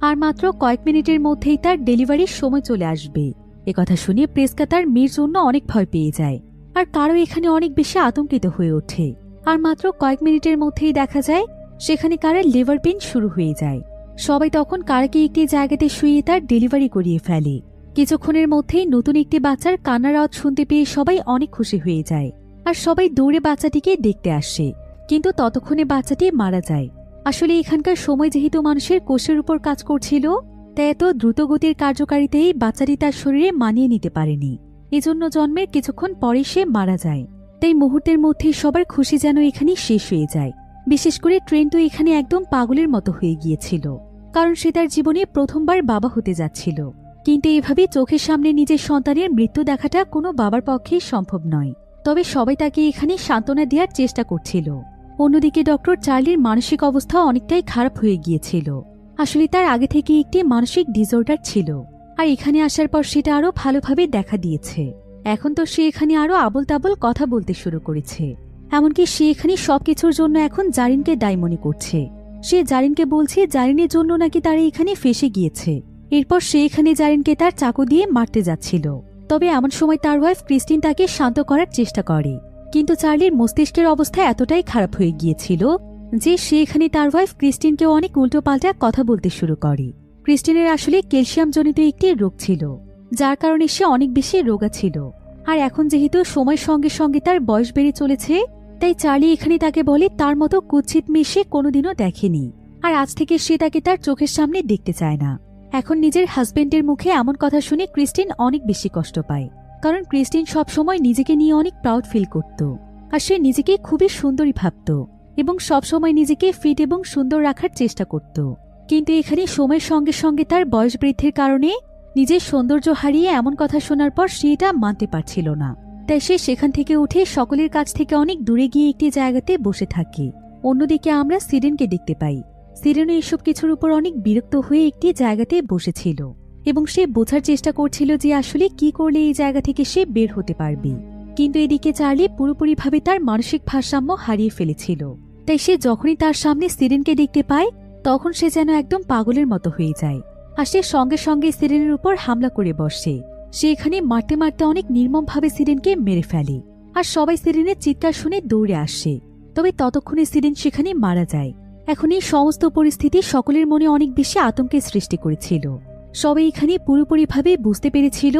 আর মাত্র কয়েক মিনিটের মধ্যেই তার ডেলিভারির সময় চলে আসবে। একথা শুনে প্রেসকা তার মেয়ের জন্য অনেক ভয় পেয়ে যায়, আর কারো এখানে অনেক বেশি আতঙ্কিত হয়ে ওঠে। আর মাত্র কয়েক মিনিটের মধ্যেই দেখা যায় সেখানে কারার লিভার পেইন শুরু হয়ে যায়। সবাই তখন কারাকে একটি জায়গাতে শুইয়ে তার ডেলিভারি করিয়ে ফেলে। কিছুক্ষণের মধ্যেই নতুন একটি বাচ্চার কান্নার আওয়াজ শুনতে পেয়ে সবাই অনেক খুশি হয়ে যায়, আর সবাই দৌড়ে বাচ্চাটিকে দেখতে আসে। কিন্তু ততক্ষণে বাচ্চাটি মারা যায়। আসলে এখানকার সময় যেহেতু মানুষের কোষের উপর কাজ করছিল তাই এত দ্রুতগতির কার্যকারিতায় বাচ্চাটি তার শরীরে মানিয়ে নিতে পারেনি, এজন্য জন্মের কিছুক্ষণ পরে সে মারা যায়। তাই মুহূর্তের মধ্যে সবার খুশি যেন এখানে শেষ হয়ে যায়। বিশেষ করে ট্রেন্ট তো এখানে একদম পাগলের মতো হয়ে গিয়েছিল, কারণ সে তার জীবনে প্রথমবার বাবা হতে যাচ্ছিল। কিন্তু এভাবে চোখের সামনে নিজের সন্তানের মৃত্যু দেখাটা কোনো বাবার পক্ষেই সম্ভব নয়। তবে সবাই তাকে এখানে সান্ত্বনা দেওয়ার চেষ্টা করছিল। অন্যদিকে ডক্টর চার্লির মানসিক অবস্থা অনেকটাই খারাপ হয়ে গিয়েছিল। আসলে তার আগে থেকে একটি মানসিক ডিসঅর্ডার ছিল, আর এখানে আসার পর সেটা আরো ভালোভাবে দেখা দিয়েছে। এখন তো সে এখানে আরো আবল তাবল কথা বলতে শুরু করেছে। এমনকি সে এখানে সবকিছুর জন্য এখন জারিনকে দায়ী মনে করছে। সে জারিনকে বলছে জারিনের জন্য নাকি তারা এখানে ফেঁসে গিয়েছে। এরপর সে এখানে জারিনকে তার চাকু দিয়ে মারতে যাচ্ছিল। তবে এমন সময় তার ওয়াইফ ক্রিস্টিন তাকে শান্ত করার চেষ্টা করে, কিন্তু চার্লির মস্তিষ্কের অবস্থা এতটাই খারাপ হয়ে গিয়েছিল যে সে এখানে তার ওয়াইফ ক্রিস্টিনকেও অনেক উল্টোপাল্টা কথা বলতে শুরু করে। ক্রিস্টিনের আসলে ক্যালসিয়াম জনিত একটি রোগ ছিল, যার কারণে সে অনেক বেশি রোগা ছিল। আর এখন যেহেতু সময়ের সঙ্গে সঙ্গে তার বয়স বেড়ে চলেছে তাই চার্লি এখানে তাকে বলে তার মতো কুৎসিত মেয়ে সে কোনোদিনও দেখেনি, আর আজ থেকে সে তাকে তার চোখের সামনে দেখতে চায় না। এখন নিজের হাজবেন্ডের মুখে এমন কথা শুনে ক্রিস্টিন অনেক বেশি কষ্ট পায়, কারণ ক্রিস্টিন সবসময় নিজেকে নিয়ে অনেক প্রাউড ফিল করত, আর সে নিজেকে খুবই সুন্দরী ভাবত এবং সবসময় নিজেকে ফিট এবং সুন্দর রাখার চেষ্টা করত। কিন্তু এখানে সময়ের সঙ্গে সঙ্গে তার বয়স বৃদ্ধির কারণে নিজের সৌন্দর্য হারিয়ে এমন কথা শোনার পর সে এটা মানতে পারছিল না। তাই সে সেখান থেকে উঠে সকলের কাছ থেকে অনেক দূরে গিয়ে একটি জায়গাতে বসে থাকে। অন্যদিকে আমরা সিরেনকে দেখতে পাই। সিরেনও এসব কিছুর উপর অনেক বিরক্ত হয়ে একটি জায়গাতে বসেছিল এবং সে বোঝার চেষ্টা করছিল যে আসলে কি করলে এই জায়গা থেকে সে বের হতে পারবে। কিন্তু এদিকে চার্লি পুরোপুরিভাবে তার মানসিক ভারসাম্য হারিয়ে ফেলেছিল। তাই সে যখনই তার সামনে সিরেনকে দেখতে পায় তখন সে যেন একদম পাগলের মতো হয়ে যায়, আর সে সঙ্গে সঙ্গে সিরেনের উপর হামলা করে বসে। সে এখানে মারতে মারতে অনেক নির্মমভাবে সিরেনকে মেরে ফেলে, আর সবাই সিরেনের চিৎকার শুনে দৌড়ে আসে। তবে ততক্ষণে সিরেন সেখানে মারা যায়। এখন এই সমস্ত পরিস্থিতি সকলের মনে অনেক বেশি আতঙ্কের সৃষ্টি করেছিল। সবাই এখানে পুরোপুরিভাবে বুঝতে পেরেছিল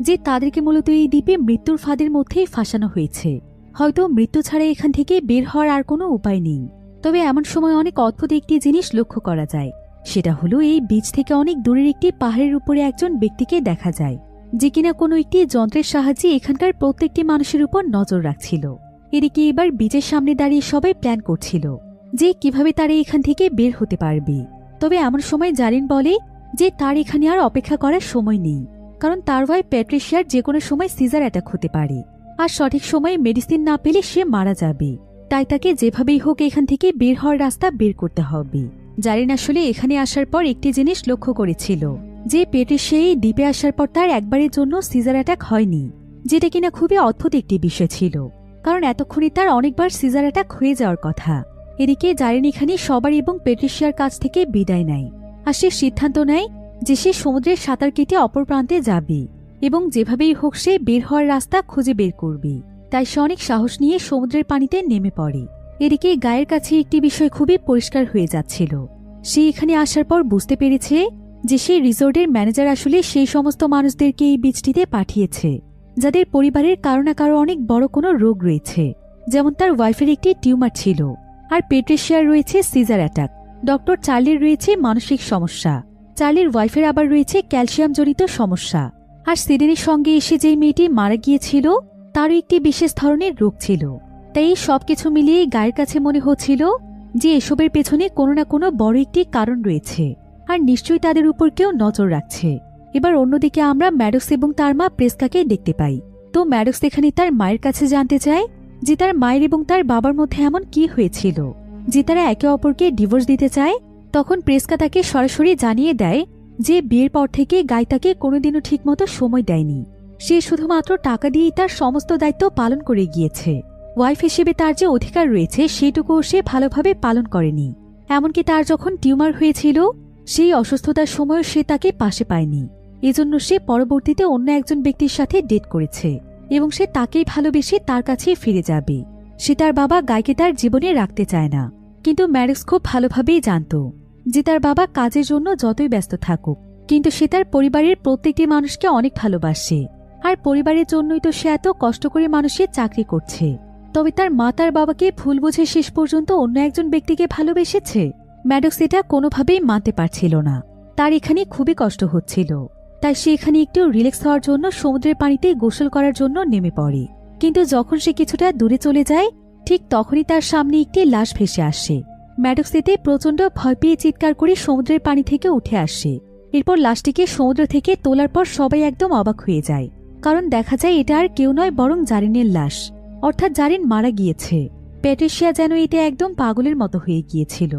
যে তাদেরকে মূলত এই দ্বীপে মৃত্যুর ফাঁদের মধ্যেই ফাঁসানো হয়েছে। হয়তো মৃত্যু ছাড়া এখান থেকে বের হওয়ার আর কোনো উপায় নেই। তবে এমন সময় অনেক অদ্ভুত একটি জিনিস লক্ষ্য করা যায়, সেটা হলো এই বীচ থেকে অনেক দূরের একটি পাহাড়ের উপরে একজন ব্যক্তিকে দেখা যায়, যে কিনা কোনো একটি যন্ত্রের সাহায্যে এখানকার প্রত্যেকটি মানুষের উপর নজর রাখছিল। এদিকে এবার বীচের সামনে দাঁড়িয়ে সবাই প্ল্যান করছিল যে কিভাবে তারা এখান থেকে বের হতে পারবে। তবে এমন সময় জারিন বলে যে তার এখানে আর অপেক্ষা করার সময় নেই, কারণ তার ওয়াইফ প্যাট্রিশিয়ার যে কোনো সময় সিজার অ্যাটাক হতে পারে, আর সঠিক সময়ে মেডিসিন না পেলে সে মারা যাবে। তাই তাকে যেভাবেই হোক এখান থেকে বের হওয়ার রাস্তা বের করতে হবে। জারিন আসলে এখানে আসার পর একটি জিনিস লক্ষ্য করেছিল যে প্যাট্রিশিয়া এই দ্বীপে আসার পর তার একবারের জন্য সিজার অ্যাটাক হয়নি, যেটা কিনা খুবই অদ্ভুত একটি বিষয় ছিল, কারণ এতক্ষণে তার অনেকবার সিজার অ্যাটাক হয়ে যাওয়ার কথা। এদিকে জারিন এখানে সবার এবং প্যাট্রিশিয়ার কাছ থেকে বিদায় নেয়, আর সে সিদ্ধান্ত নেয় যে সে সমুদ্রের সাঁতার কেটে অপর প্রান্তে যাবে এবং যেভাবেই হোক সে বের হওয়ার রাস্তা খুঁজে বের করবে। তাই সে অনেক সাহস নিয়ে সমুদ্রের পানিতে নেমে পড়ে। এদিকে গায়ের কাছে একটি বিষয় খুবই পরিষ্কার হয়ে যাচ্ছিল। সে এখানে আসার পর বুঝতে পেরেছে যে সেই রিসোর্টের ম্যানেজার আসলে সেই সমস্ত মানুষদেরকে এই বীচটিতে পাঠিয়েছে যাদের পরিবারের কারো না কারো অনেক বড় কোনো রোগ রয়েছে, যেমন তার ওয়াইফের একটি টিউমার ছিল, আর প্যাট্রিশিয়ার রয়েছে সিজার অ্যাটাক, ডক্টর চার্লির রয়েছে মানসিক সমস্যা, চার্লির ওয়াইফের আবার রয়েছে ক্যালসিয়াম জনিত সমস্যা। আর সিডনির সঙ্গে এসে যে মেয়েটি মারা গিয়েছিল তারও একটি বিশেষ ধরনের রোগ ছিল। তাই এই সবকিছু মিলিয়ে গায়ের কাছে মনে হচ্ছিল যে এসবের পেছনে কোনো না কোনো বড় একটি কারণ রয়েছে, আর নিশ্চয়ই তাদের উপর কেউ নজর রাখছে। এবার অন্যদিকে আমরা ম্যাডক্স এবং তার মা প্রেস্কাকে দেখতে পাই। তো ম্যাডক্স এখানে তার মায়ের কাছে জানতে চায় যে তার মায়ের এবং তার বাবার মধ্যে এমন কি হয়েছিল যে তারা একে অপরকে ডিভোর্স দিতে চায়। তখন প্রেস্কা তাকে সরাসরি জানিয়ে দেয় যে বিয়ের পর থেকে গাই তাকে কোনোদিনও ঠিকমতো সময় দেয়নি। সে শুধুমাত্র টাকা দিয়েই তার সমস্ত দায়িত্ব পালন করে গিয়েছে। ওয়াইফ হিসেবে তার যে অধিকার রয়েছে সেটুকুও সে ভালোভাবে পালন করেনি। এমনকি তার যখন টিউমার হয়েছিল সেই অসুস্থতার সময় সে তাকে পাশে পায়নি। এজন্য সে পরবর্তীতে অন্য একজন ব্যক্তির সাথে ডেট করেছে এবং সে তাকেই ভালোবেসে তার কাছেই ফিরে যাবে। সে তার বাবা গাইকে তার জীবনে রাখতে চায় না। কিন্তু ম্যাডক্স খুব ভালোভাবেই জানত যে তার বাবা কাজের জন্য যতই ব্যস্ত থাকুক, কিন্তু সে তার পরিবারের প্রত্যেকটি মানুষকে অনেক ভালোবাসে। আর পরিবারের জন্যই তো সে এত কষ্ট করে মানুষের চাকরি করছে। তবে তার মা তার বাবাকে ভুল বুঝে শেষ পর্যন্ত অন্য একজন ব্যক্তিকে ভালোবেসেছে। ম্যাডক্স এটা কোনোভাবেই মানতে পারছিল না। তার এখানে খুবই কষ্ট হচ্ছিল। তাই সে এখানে একটু রিল্যাক্স হওয়ার জন্য সমুদ্রের পানিতে গোসল করার জন্য নেমে পড়ে। কিন্তু যখন সে কিছুটা দূরে চলে যায় ঠিক তখনই তার সামনে একটি লাশ ভেসে আসে। ম্যাডক্স এতে প্রচণ্ড ভয় পেয়ে চিৎকার করে সমুদ্রের পানি থেকে উঠে আসে। এরপর লাশটিকে সমুদ্র থেকে তোলার পর সবাই একদম অবাক হয়ে যায়, কারণ দেখা যায় এটা আর কেউ নয় বরং জারিনের লাশ, অর্থাৎ জারিন মারা গিয়েছে। প্যাট্রিসিয়া যেন এতে একদম পাগলের মতো হয়ে গিয়েছিল।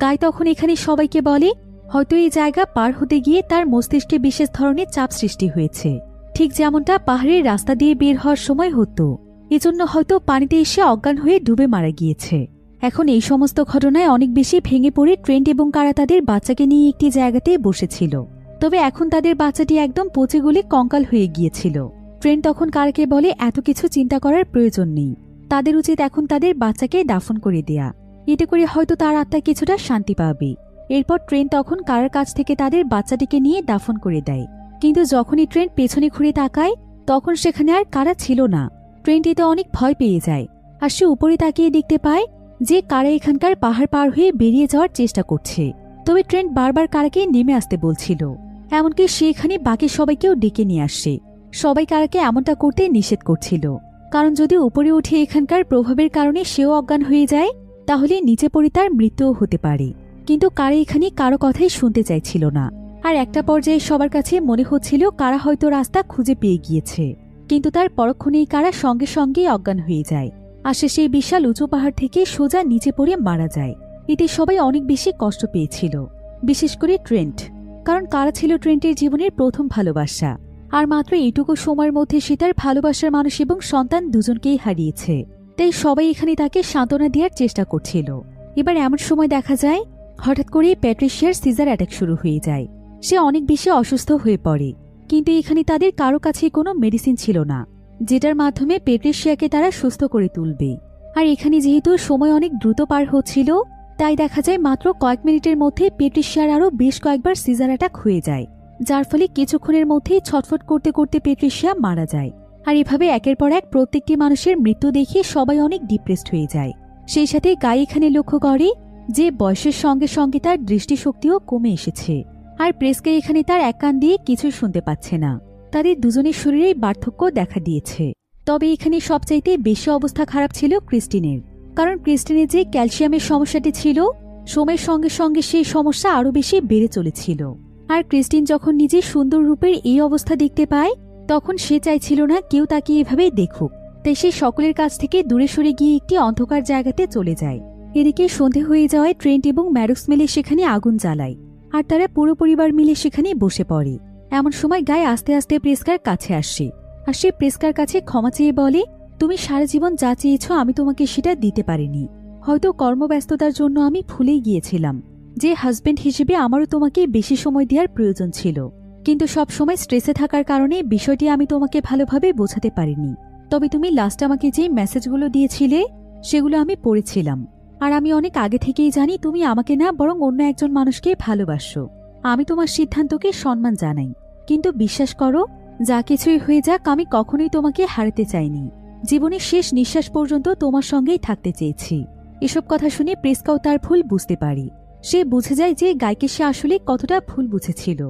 গাই তখন এখানে সবাইকে বলে হয়তো এই জায়গা পার হতে গিয়ে তার মস্তিষ্কে বিশেষ ধরনের চাপ সৃষ্টি হয়েছে, ঠিক যেমনটা পাহাড়ের রাস্তা দিয়ে বের হওয়ার সময় হতো। এজন্য হয়তো পানিতে এসে অজ্ঞান হয়ে ডুবে মারা গিয়েছে। এখন এই সমস্ত ঘটনায় অনেক বেশি ভেঙে পড়ে ট্রেন্ট এবং কারা তাদের বাচ্চাকে নিয়ে একটি জায়গাতে বসেছিল। তবে এখন তাদের বাচ্চাটি একদম পচে গলে কঙ্কাল হয়ে গিয়েছিল। ট্রেন্ট তখন কারাকে বলে এত কিছু চিন্তা করার প্রয়োজন নেই, তাদের উচিত এখন তাদের বাচ্চাকে দাফন করে দেয়া। এতে করে হয়তো তার আত্মা কিছুটা শান্তি পাবে। এরপর ট্রেন্ট তখন কারার কাছ থেকে তাদের বাচ্চাটিকে নিয়ে দাফন করে দেয়। কিন্তু যখনই ট্রেন্ট পেছনে ঘুরে তাকায় তখন সেখানে আর কারা ছিল না। ট্রেন্ট এতে অনেক ভয় পেয়ে যায়। আর সে উপরে তাকিয়ে দেখতে পায় যে কারা এখানকার পাহাড় পার হয়ে বেরিয়ে যাওয়ার চেষ্টা করছে। তবে ট্রেন্ট বারবার কারাকে নেমে আসতে বলছিল। এমনকি সে এখানে বাকি সবাইকেও ডেকে নিয়ে আসে। সবাই কারাকে এমনটা করতে নিষেধ করছিল, কারণ যদি উপরে উঠে এখানকার প্রভাবের কারণে সেও অজ্ঞান হয়ে যায় তাহলে নিচে পড়ে তার মৃত্যুও হতে পারে। কিন্তু কারা এখানে কারো কথাই শুনতে চাইছিল না। আর একটা পর্যায়ে সবার কাছে মনে হচ্ছিল কারা হয়তো রাস্তা খুঁজে পেয়ে গিয়েছে। কিন্তু তার পরক্ষণেই কারা সঙ্গে সঙ্গেই অজ্ঞান হয়ে যায়। আর সে সেই বিশাল উঁচু পাহাড় থেকে সোজা নিচে পড়ে মারা যায়। এতে সবাই অনেক বেশি কষ্ট পেয়েছিল, বিশেষ করে ট্রেন্ট, কারণ কারা ছিল ট্রেন্টের জীবনের প্রথম ভালোবাসা। আর মাত্র এইটুকু সময়ের মধ্যে সে তার ভালোবাসার মানুষ এবং সন্তান দুজনকেই হারিয়েছে। তাই সবাই এখানে তাকে সান্ত্বনা দেওয়ার চেষ্টা করছিল। এবার এমন সময় দেখা যায় হঠাৎ করেই প্যাট্রিসিয়ার সিজার অ্যাটাক শুরু হয়ে যায়। সে অনেক বেশি অসুস্থ হয়ে পড়ে। কিন্তু এখানে তাদের কারো কাছে কোনো মেডিসিন ছিল না যেটার মাধ্যমে প্যাট্রিসিয়াকে তারা সুস্থ করে তুলবে। আর এখানে যেহেতু সময় অনেক দ্রুত পার হচ্ছিল তাই দেখা যায় মাত্র কয়েক মিনিটের মধ্যে প্যাট্রিসিয়ার আরও বেশ কয়েকবার সিজার অ্যাটাক হয়ে যায়, যার ফলে কিছুক্ষণের মধ্যেই ছটফট করতে করতে প্যাট্রিসিয়া মারা যায়। আর এভাবে একের পর এক প্রত্যেকটি মানুষের মৃত্যু দেখে সবাই অনেক ডিপ্রেসড হয়ে যায়। সেই সাথে গাই এখানে লক্ষ্য করে যে বয়সের সঙ্গে সঙ্গে তার দৃষ্টিশক্তিও কমে এসেছে। আর প্রেসকে এখানে তার এক কান দিয়ে কিছুই শুনতে পাচ্ছে না। তাদের দুজনের শরীরেই পার্থক্য দেখা দিয়েছে। তবে এখানে সবচাইতে বেশি অবস্থা খারাপ ছিল ক্রিস্টিনের, কারণ ক্রিস্টিনের যে ক্যালসিয়ামের সমস্যাটি ছিল সময়ের সঙ্গে সঙ্গে সেই সমস্যা আরও বেশি বেড়ে চলেছিল। আর ক্রিস্টিন যখন নিজের সুন্দর রূপের এই অবস্থা দেখতে পায় তখন সে চাইছিল না কেউ তাকে এভাবেই দেখুক। তাই সে সকলের কাছ থেকে দূরে সরে গিয়ে একটি অন্ধকার জায়গাতে চলে যায়। এদিকে সন্ধে হয়ে যাওয়ায় ট্রেন্ট এবং ম্যাডক্স মিলে সেখানে আগুন জ্বালায়। আর তারা পুরো পরিবার মিলে সেখানে বসে পড়ে। এমন সময় গায়ে আস্তে আস্তে প্রেস্কার কাছে আসে। আর সে প্রেস্কার কাছে ক্ষমা চেয়ে বলে, তুমি সারা জীবন যা চেয়েছ আমি তোমাকে সেটা দিতে পারিনি। হয়তো কর্মব্যস্ততার জন্য আমি ভুলেই গিয়েছিলাম যে হাজবেন্ড হিসেবে আমারও তোমাকে বেশি সময় দেওয়ার প্রয়োজন ছিল। কিন্তু সব সময় স্ট্রেসে থাকার কারণে বিষয়টি আমি তোমাকে ভালোভাবে বোঝাতে পারিনি। তবে তুমি লাস্ট আমাকে যে মেসেজগুলো দিয়েছিলে সেগুলো আমি পড়েছিলাম। আর আমি অনেক আগে থেকেই জানি তুমি আমাকে না বরং অন্য একজন মানুষকে ভালোবাসো। আমি তোমার সিদ্ধান্তকে সম্মান জানাই, কিন্তু বিশ্বাস করো যা কিছুই হয়ে যাক আমি কখনোই তোমাকে হারাতে চাইনি। জীবনের শেষ নিঃশ্বাস পর্যন্ত তোমার সঙ্গেই থাকতে চেয়েছি। এসব কথা শুনে প্রেস্কাও তার ভুল বুঝতে পারি। সে বুঝে যায় যে গাইকে সে আসলে কতটা ভুল বুঝেছিল।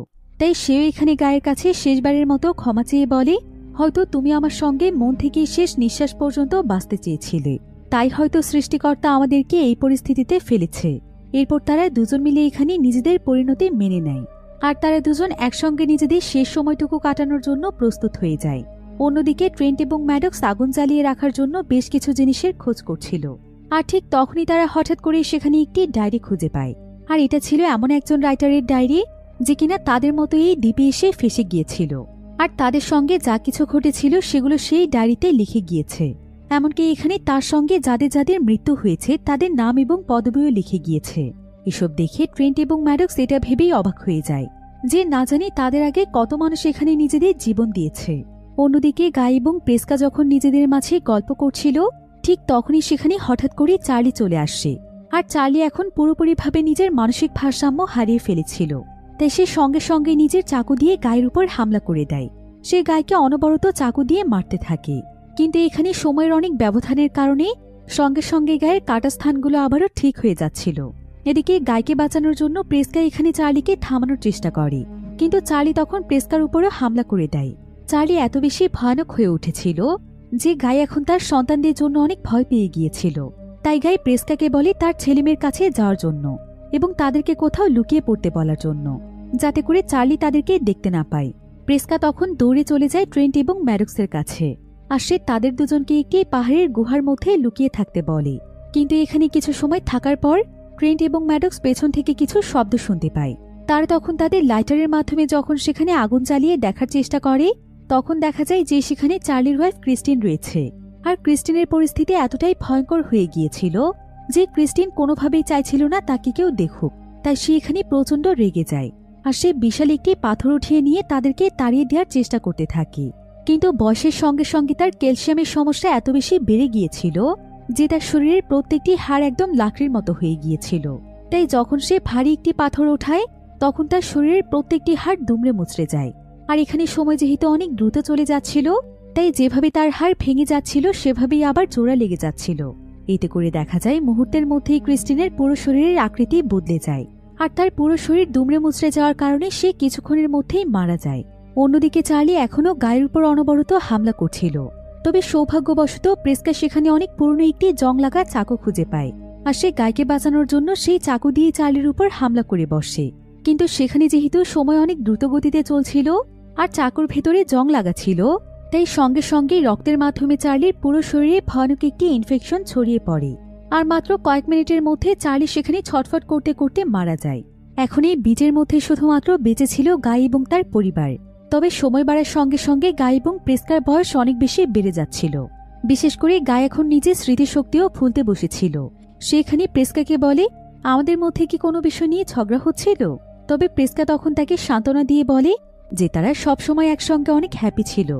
তাই সেও এখানে গায়ের কাছে শেষবারের মতো ক্ষমা চেয়ে বলে, হয়তো তুমি আমার সঙ্গে মন থেকে শেষ নিঃশ্বাস পর্যন্ত বাঁচতে চেয়েছিলে, তাই হয়তো সৃষ্টিকর্তা আমাদেরকে এই পরিস্থিতিতে ফেলেছে। এরপর তারা দুজন মিলে এখানে নিজেদের পরিণতি মেনে নেয়, আর তারা দুজন একসঙ্গে নিজেদের শেষ সময়টুকু কাটানোর জন্য প্রস্তুত হয়ে যায়। অন্যদিকে ট্রেন্ট এবং ম্যাডক্স আগুন জ্বালিয়ে রাখার জন্য বেশ কিছু জিনিসের খোঁজ করছিল, আর ঠিক তখনই তারা হঠাৎ করে সেখানে একটি ডায়েরি খুঁজে পায়। আর এটা ছিল এমন একজন রাইটারের ডায়েরি যে কিনা তাদের মতো এই দ্বীপে এসে ফেসে গিয়েছিল, আর তাদের সঙ্গে যা কিছু ঘটেছিল সেগুলো সেই ডায়েরিতে লিখে গিয়েছে। এমনকি এখানে তার সঙ্গে যাদের যাদের মৃত্যু হয়েছে তাদের নাম এবং পদবিও লিখে গিয়েছে। এসব দেখে ট্রেন্ট এবং ম্যাডক্স এটা ভেবেই অবাক হয়ে যায় যে না জানি তাদের আগে কত মানুষ এখানে নিজেদের জীবন দিয়েছে। অন্যদিকে গাই এবং প্রেস্কা যখন নিজেদের মাঝে গল্প করছিল, ঠিক তখনই সেখানে হঠাৎ করে চার্লি চলে আসে। আর চার্লি এখন পুরোপুরিভাবে নিজের মানসিক ভারসাম্য হারিয়ে ফেলেছিল, তাই সে সঙ্গে সঙ্গে নিজের চাকু দিয়ে গায়ের উপর হামলা করে দেয়। সে গাইকে অনবরত চাকু দিয়ে মারতে থাকে, কিন্তু এখানে সময়ের অনেক ব্যবধানের কারণে সঙ্গে সঙ্গে গায়ের কাটা স্থানগুলো আবারও ঠিক হয়ে যাচ্ছিল। এদিকে গাইকে বাঁচানোর জন্য প্রেস্কা এখানে চার্লিকে থামানোর চেষ্টা করে, কিন্তু চার্লি তখন প্রেস্কার উপরও হামলা করে দেয়। চার্লি এত বেশি ভয়ানক হয়ে উঠেছিল যে গাই এখন তার সন্তানদের জন্য অনেক ভয় পেয়ে গিয়েছিল। তাই গাই প্রেস্কাকে বলে তার ছেলেমেয়ের কাছে যাওয়ার জন্য এবং তাদেরকে কোথাও লুকিয়ে পড়তে বলার জন্য, যাতে করে চার্লি তাদেরকে দেখতে না পায়। প্রেস্কা তখন দৌড়ে চলে যায় ট্রেন্ট এবং ম্যাডক্সের কাছে, আর সে তাদের দুজনকে একটি পাহাড়ের গুহার মধ্যে লুকিয়ে থাকতে বলে। কিন্তু এখানে কিছু সময় থাকার পর ট্রেন্ট এবং ম্যাডক্স পেছন থেকে কিছু শব্দ শুনতে পায়। তারা তখন তাদের লাইটারের মাধ্যমে যখন সেখানে আগুন জ্বালিয়ে দেখার চেষ্টা করে, তখন দেখা যায় যে সেখানে চার্লির ওয়াইফ ক্রিস্টিন রয়েছে। আর ক্রিস্টিনের পরিস্থিতি এতটাই ভয়ঙ্কর হয়ে গিয়েছিল যে ক্রিস্টিন কোনোভাবেই চাইছিল না তাকে কেউ দেখুক, তাই সে এখানে প্রচণ্ড রেগে যায়। আর সে বিশাল একটি পাথর উঠিয়ে নিয়ে তাদেরকে তাড়িয়ে দেওয়ার চেষ্টা করতে থাকে। কিন্তু বয়সের সঙ্গে সঙ্গে তার ক্যালসিয়ামের সমস্যা এত বেশি বেড়ে গিয়েছিল যে তার শরীরের প্রত্যেকটি হাড় একদম লাকড়ির মতো হয়ে গিয়েছিল। তাই যখন সে ভারী একটি পাথর ওঠায় তখন তার শরীরের প্রত্যেকটি হাড় দুমড়ে মুচড়ে যায়। আর এখানে সময় যেহেতু অনেক দ্রুত চলে যাচ্ছিল, তাই যেভাবে তার হাড় ভেঙে যাচ্ছিল সেভাবেই আবার জোড়া লেগে যাচ্ছিল। এতে করে দেখা যায় মুহূর্তের মধ্যেই ক্রিস্টিনের পুরো শরীরের আকৃতি বদলে যায়, আর তার পুরো শরীর দুমড়ে মুচড়ে যাওয়ার কারণে সে কিছুক্ষণের মধ্যেই মারা যায়। অন্যদিকে চার্লি এখনও গায়ের উপর অনবরত হামলা করছিল, তবে সৌভাগ্যবশত প্রেস্কা সেখানে অনেক পুরনো একটি জং লাগা চাকু খুঁজে পায়, আর সে গাইকে বাঁচানোর জন্য সেই চাকু দিয়ে চার্লির উপর হামলা করে বসে। কিন্তু সেখানে যেহেতু সময় অনেক দ্রুতগতিতে চলছিল আর চাকুর ভেতরে জং লাগা ছিল, তাই সঙ্গে সঙ্গেই রক্তের মাধ্যমে চার্লির পুরো শরীরে ভয়ানক একটি ইনফেকশন ছড়িয়ে পড়ে। আর মাত্র কয়েক মিনিটের মধ্যে চার্লি সেখানে ছটফট করতে করতে মারা যায়। এখন এই বীজের মধ্যে শুধুমাত্র বেঁচে ছিল গাই এবং তার পরিবার। তবে সময় বাড়ার সঙ্গে সঙ্গে গাই এবং প্রেস্কার বয়স অনেক বেশি বেড়ে যাচ্ছিল। বিশেষ করে গাই এখন নিজের স্মৃতিশক্তিও ভুলতে বসেছিল। সে এখানে প্রেস্কাকে বলে, আমাদের মধ্যে কি কোনো বিষয় নিয়ে ঝগড়া হচ্ছিল? তবে প্রেস্কা তখন তাকে সান্ত্বনা দিয়ে বলে যে তারা সবসময় একসঙ্গে অনেক হ্যাপি ছিল।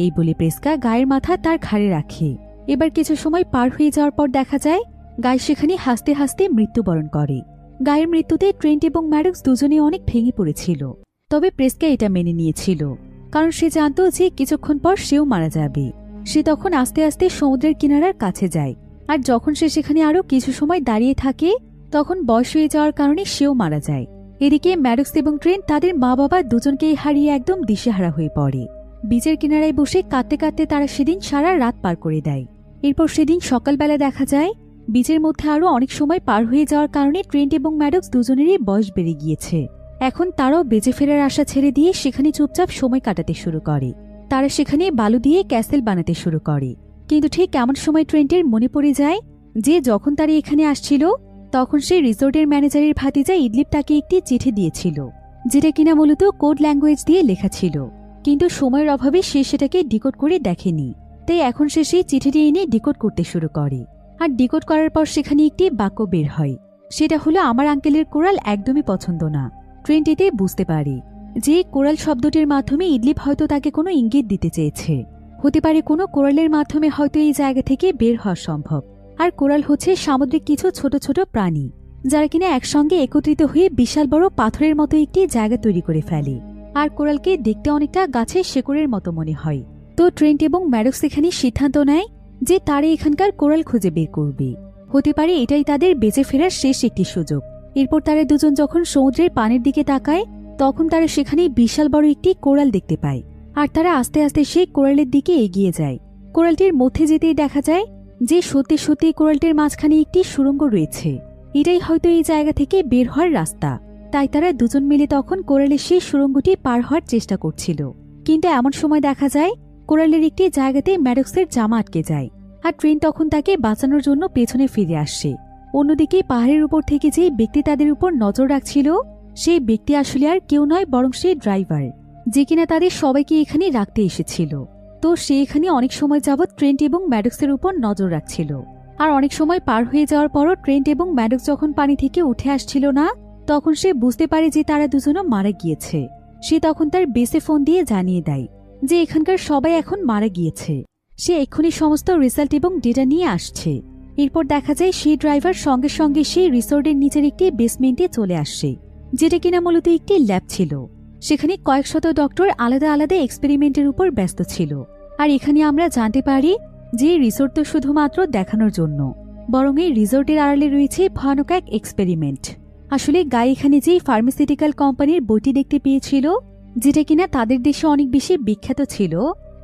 এই বলে প্রেস্কা গায়ের মাথা তার ঘাড়ে রাখে। এবার কিছু সময় পার হয়ে যাওয়ার পর দেখা যায় গাই সেখানে হাসতে হাসতে মৃত্যুবরণ করে। গায়ের মৃত্যুতে ট্রেন্ট এবং ম্যাডক্স দুজনে অনেক ভেঙে পড়েছিল, তবে প্রেস্কা এটা মেনে নিয়েছিল, কারণ সে জানত যে কিছুক্ষণ পর সেও মারা যাবে। সে তখন আস্তে আস্তে সমুদ্রের কিনারার কাছে যায়, আর যখন সে সেখানে আরো কিছু সময় দাঁড়িয়ে থাকে তখন বয়স হয়ে যাওয়ার কারণে সেও মারা যায়। এদিকে ম্যাডক্স এবং ট্রেন্ট তাদের মা বাবা দুজনকেই হারিয়ে একদম দিশেহারা হয়ে পড়ে। বীচের কিনারায় বসে কাঁদতে কাঁদতে তারা সেদিন সারা রাত পার করে দেয়। এরপর সেদিন সকালবেলা দেখা যায় বীচের মধ্যে আরো অনেক সময় পার হয়ে যাওয়ার কারণে ট্রেন্ট এবং ম্যাডক্স দুজনেরই বয়স বেড়ে গিয়েছে। এখন তারাও বেঁচে ফেরার আশা ছেড়ে দিয়ে সেখানে চুপচাপ সময় কাটাতে শুরু করে। তারা সেখানে বালু দিয়ে ক্যাসেল বানাতে শুরু করে। কিন্তু ঠিক এমন সময় ট্রেন্টের মনে পড়ে যায় যে যখন তারা এখানে আসছিল তখন সেই রিসোর্টের ম্যানেজারের ভাতিজা ইডলিপ তাকে একটি চিঠি দিয়েছিল, যেটা কিনা মূলত কোড ল্যাঙ্গুয়েজ দিয়ে লেখা ছিল। কিন্তু সময়ের অভাবে সে সেটাকে ডিকোড করে দেখেনি, তাই এখন সে সেই চিঠিটি এনে ডিকোড করতে শুরু করে। আর ডিকোড করার পর সেখানে একটি বাক্য বের হয়, সেটা হলো আমার আঙ্কেলের কোরাল একদমই পছন্দ না। ট্রেন্ট এতে বুঝতে পারে যে কোরাল শব্দটির মাধ্যমে ইডলিপ হয়তো তাকে কোনো ইঙ্গিত দিতে চেয়েছে। হতে পারে কোনো কোরালের মাধ্যমে হয়তো এই জায়গা থেকে বের হওয়া সম্ভব। আর কোরাল হচ্ছে সামুদ্রিক কিছু ছোট ছোট প্রাণী যারা কিনা একসঙ্গে একত্রিত হয়ে বিশাল বড় পাথরের মতো একটি জায়গা তৈরি করে ফেলে। আর কোরালকে দেখতে অনেকটা গাছের শেকড়ের মতো মনে হয়। তো ট্রেন্ট এবং ম্যাডক্স এখানে সিদ্ধান্ত নেয় যে তারা এখানকার কোরাল খুঁজে বের করবে। হতে পারে এটাই তাদের বেঁচে ফেরার শেষ একটি সুযোগ। এরপর তারা দুজন যখন সমুদ্রের পানির দিকে তাকায় তখন তারা সেখানে বিশাল বড় একটি কোরাল দেখতে পায়। আর তারা আস্তে আস্তে সেই কোরালের দিকে এগিয়ে যায়। কোরালটির মধ্যে যেতেই দেখা যায় যে সত্যি সত্যি কোরালটির মাঝখানে একটি সুড়ঙ্গ রয়েছে। এটাই হয়তো এই জায়গা থেকে বের হওয়ার রাস্তা। তাই তারা দুজন মিলে তখন কোরালের সেই সুড়ঙ্গটি পার হওয়ার চেষ্টা করছিল। কিন্তু এমন সময় দেখা যায় কোরালের একটি জায়গাতে ম্যাডক্সের জামা আটকে যায়। আর ট্রেন তখন তাকে বাঁচানোর জন্য পেছনে ফিরে আসছে। অন্যদিকে পাহাড়ের উপর থেকে যে ব্যক্তি তাদের উপর নজর রাখছিল, সেই ব্যক্তি আসলে আর কেউ নয় বরং সেই ড্রাইভার, যে কিনা তাদের সবাইকে এখানে রাখতে এসেছিল। তো সে এখানে অনেক সময় যাবৎ ট্রেন্ট এবং ম্যাডক্সের উপর নজর রাখছিল। আর অনেক সময় পার হয়ে যাওয়ার পরও ট্রেন্ট এবং ম্যাডক্স যখন পানি থেকে উঠে আসছিল না, তখন সে বুঝতে পারে যে তারা দুজনও মারা গিয়েছে। সে তখন তার বেসে ফোন দিয়ে জানিয়ে দেয় যে এখানকার সবাই এখন মারা গিয়েছে। সে এক্ষুনি সমস্ত রেজাল্ট এবং ডেটা নিয়ে আসছে। এরপর দেখা যায় সেই ড্রাইভার সঙ্গে সঙ্গে সেই রিসোর্টের নিচের একটি বেসমেন্টে চলে আসছে, যেটা কিনা মূলত একটি ল্যাব ছিল। সেখানে কয়েক শত ডক্টর আলাদা আলাদা এক্সপেরিমেন্টের উপর ব্যস্ত ছিল। আর এখানে আমরা জানতে পারি যে রিসোর্ট তো শুধুমাত্র দেখানোর জন্য, বরং এই রিসোর্টের আড়ালে রয়েছে ভয়ানক এক এক্সপেরিমেন্ট। আসলে গাই এখানে যে ফার্মাসিউটিক্যাল কোম্পানির বইটি দেখতে পেয়েছিল, যেটা কিনা তাদের দেশে অনেক বেশি বিখ্যাত ছিল,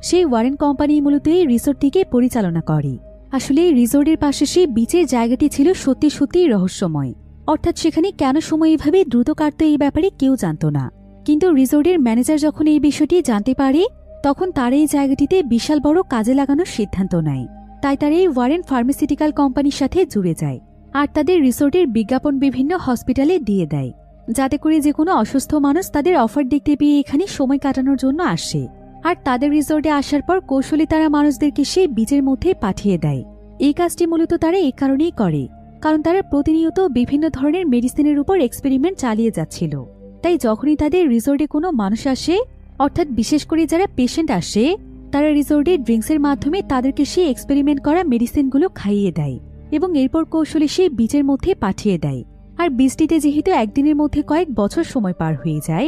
সেই ওয়ারেন কোম্পানি মূলত এই রিসোর্টটিকে পরিচালনা করে। আসলে এই রিসোর্টের পাশে সেই বিচের জায়গাটি ছিল সত্যি সত্যিই রহস্যময়। অর্থাৎ সেখানে কেন সময় এভাবে দ্রুত কাটত এই ব্যাপারে কেউ জানত না। কিন্তু রিসোর্টের ম্যানেজার যখন এই বিষয়টি জানতে পারে, তখন তারা এই জায়গাটিতে বিশাল বড় কাজে লাগানোর সিদ্ধান্ত নেয়। তাই তারা এই ওয়ারেন ফার্মাসিউটিক্যাল কোম্পানির সাথে জুড়ে যায় আর তাদের রিসোর্টের বিজ্ঞাপন বিভিন্ন হসপিটালে দিয়ে দেয়, যাতে করে যে কোনো অসুস্থ মানুষ তাদের অফার দেখতে পেয়ে এখানে সময় কাটানোর জন্য আসে। আর তাদের রিসোর্টে আসার পর কৌশলে তারা মানুষদেরকে সেই বীজের মধ্যে পাঠিয়ে দেয়। এই কাজটি মূলত তারা এই কারণেই করে, কারণ তারা প্রতিনিয়ত বিভিন্ন ধরনের মেডিসিনের উপর এক্সপেরিমেন্ট চালিয়ে যাচ্ছিল। তাই যখনই তাদের রিসোর্টে কোনো মানুষ আসে, অর্থাৎ বিশেষ করে যারা পেশেন্ট আসে, তারা রিসোর্টে ড্রিঙ্কসের মাধ্যমে তাদেরকে সেই এক্সপেরিমেন্ট করা মেডিসিনগুলো খাইয়ে দেয় এবং এরপর কৌশলে সেই বীজের মধ্যে পাঠিয়ে দেয়। আর বীজটিতে যেহেতু একদিনের মধ্যে কয়েক বছর সময় পার হয়ে যায়,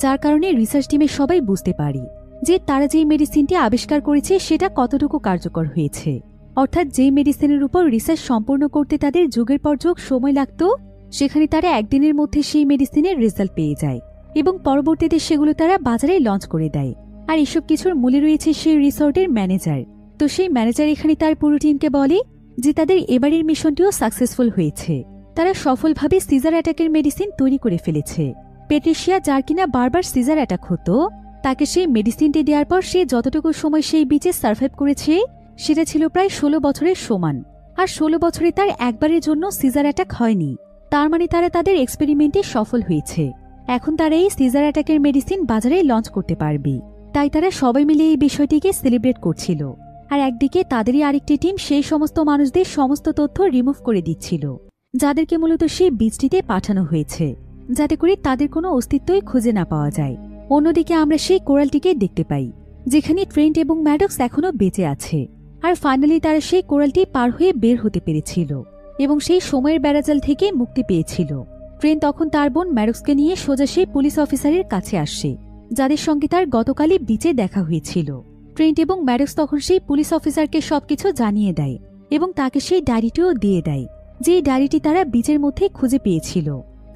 যার কারণে রিসার্চ টিমের সবাই বুঝতে পারে যে তারা যে মেডিসিনটি আবিষ্কার করেছে সেটা কতটুকু কার্যকর হয়েছে। অর্থাৎ যে মেডিসিনের উপর রিসার্চ সম্পূর্ণ করতে তাদের যুগের পর যুগ সময় লাগত, সেখানে তারা একদিনের মধ্যে সেই মেডিসিনের রেজাল্ট পেয়ে যায় এবং পরবর্তীতে সেগুলো তারা বাজারে লঞ্চ করে দেয়। আর এসব কিছুর মূলে রয়েছে সেই রিসোর্টের ম্যানেজার। তো সেই ম্যানেজার এখানে তার পুরো টিমকে বলে যে তাদের এবারের মিশনটিও সাকসেসফুল হয়েছে। তারা সফলভাবে সিজার অ্যাটাকের মেডিসিন তৈরি করে ফেলেছে। পেট্রিশিয়া, যার কিনা বারবার সিজার অ্যাটাক হতো, তাকে সেই মেডিসিনটি দেওয়ার পর সে যতটুকু সময় সেই বিচে সার্ভাইভ করেছে, সেটা ছিল প্রায় 16 বছরের সমান। আর 16 বছরে তার একবারের জন্য সিজার অ্যাটাক হয়নি। তার মানে তারা তাদের এক্সপেরিমেন্টে সফল হয়েছে। এখন তারা এই সিজার অ্যাটাকের মেডিসিন বাজারে লঞ্চ করতে পারবে। তাই তারা সবাই মিলে এই বিষয়টিকে সেলিব্রেট করছিল। আর একদিকে তাদেরই আরেকটি টিম সেই সমস্ত মানুষদের সমস্ত তথ্য রিমুভ করে দিচ্ছিল, যাদেরকে মূলত সেই বীজটিতে পাঠানো হয়েছে, যাতে করে তাদের কোনো অস্তিত্বই খুঁজে না পাওয়া যায়। অন্যদিকে আমরা সেই কোরালটিকে দেখতে পাই, যেখানে ট্রেন্ট এবং ম্যাডক্স এখনও বেঁচে আছে। আর ফাইনালি তারা সেই কোরালটি পার হয়ে বের হতে পেরেছিল এবং সেই সময়ের বেড়াজাল থেকে মুক্তি পেয়েছিল। ট্রেন তখন তার বোন ম্যাডক্সকে নিয়ে সোজা সেই পুলিশ অফিসারের কাছে আসে, যাদের সঙ্গে তার গতকালই বিচে দেখা হয়েছিল। ট্রেন্ট এবং ম্যাডক্স তখন সেই পুলিশ অফিসারকে সবকিছু জানিয়ে দেয় এবং তাকে সেই ডায়েরিটিও দিয়ে দেয়, যে ডায়েরিটি তারা বিচের মধ্যে খুঁজে পেয়েছিল,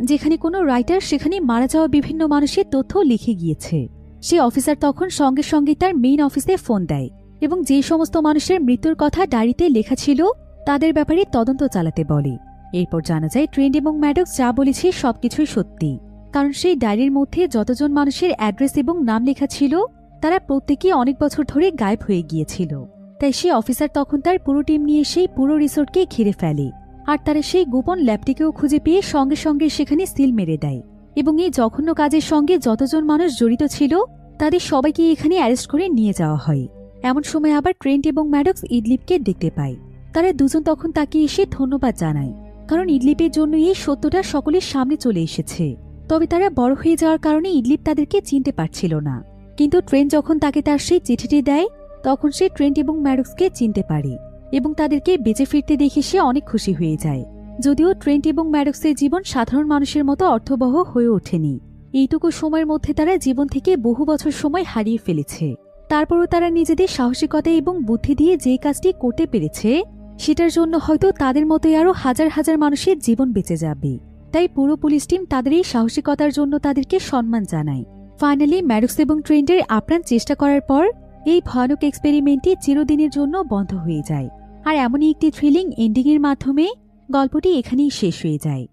যেখানে কোনো রাইটার সেখানে মারা যাওয়া বিভিন্ন মানুষের তথ্য লিখে গিয়েছে। সেই অফিসার তখন সঙ্গে সঙ্গে তার মেইন অফিসে ফোন দেয় এবং যে সমস্ত মানুষের মৃত্যুর কথা ডায়েরিতে লেখা ছিল তাদের ব্যাপারে তদন্ত চালাতে বলে। এরপর জানা যায় ট্রেন্ট এবং ম্যাডক্স যা বলেছে সবকিছুই সত্যি, কারণ সেই ডায়েরির মধ্যে যতজন মানুষের অ্যাড্রেস এবং নাম লেখা ছিল, তারা প্রত্যেকেই অনেক বছর ধরে গায়েব হয়ে গিয়েছিল। তাই সেই অফিসার তখন তার পুরো টিম নিয়ে সেই পুরো রিসোর্টকে ঘিরে ফেলে। আর তারা সেই গোপন ল্যাবটিকেও খুঁজে পেয়ে সঙ্গে সঙ্গে সেখানে সিল মেরে দেয় এবং এই জঘন্য কাজের সঙ্গে যতজন মানুষ জড়িত ছিল তাদের সবাইকে এখানে অ্যারেস্ট করে নিয়ে যাওয়া হয়। এমন সময় আবার ট্রেন্ট এবং ম্যাডক্স ইডলিপকে দেখতে পায়। তারা দুজন তখন তাকে এসে ধন্যবাদ জানায়, কারণ ইডলিপের জন্য এই সত্যটা সকলের সামনে চলে এসেছে। তবে তারা বড় হয়ে যাওয়ার কারণে ইডলিপ তাদেরকে চিনতে পারছিল না। কিন্তু ট্রেন্ট যখন তাকে তার সেই চিঠিটি দেয়, তখন সে ট্রেন্ট এবং ম্যাডক্সকে চিনতে পারে এবং তাদেরকে বেঁচে ফিরতে দেখে সে অনেক খুশি হয়ে যায়। যদিও ট্রেন্ট এবং ম্যাডক্সের জীবন সাধারণ মানুষের মতো অর্থবহ হয়ে ওঠেনি। এইটুকু সময়ের মধ্যে তারা জীবন থেকে বহু বছর সময় হারিয়ে ফেলেছে। তারপরও তারা নিজেদের সাহসিকতা এবং বুদ্ধি দিয়ে যে কাজটি করতে পেরেছে, সেটার জন্য হয়তো তাদের মতোই আরো হাজার হাজার মানুষের জীবন বেঁচে যাবে। তাই পুরো পুলিশ টিম তাদের এই সাহসিকতার জন্য তাদেরকে সম্মান জানায়। ফাইনালি ম্যাডক্স এবং ট্রেন্টের আপ্রাণ চেষ্টা করার পর এই ভয়ানক এক্সপেরিমেন্টটি চিরদিনের জন্য বন্ধ হয়ে যায়। আর এমনই একটি থ্রিলিং এন্ডিংয়ের মাধ্যমে গল্পটি এখানেই শেষ হয়ে যায়।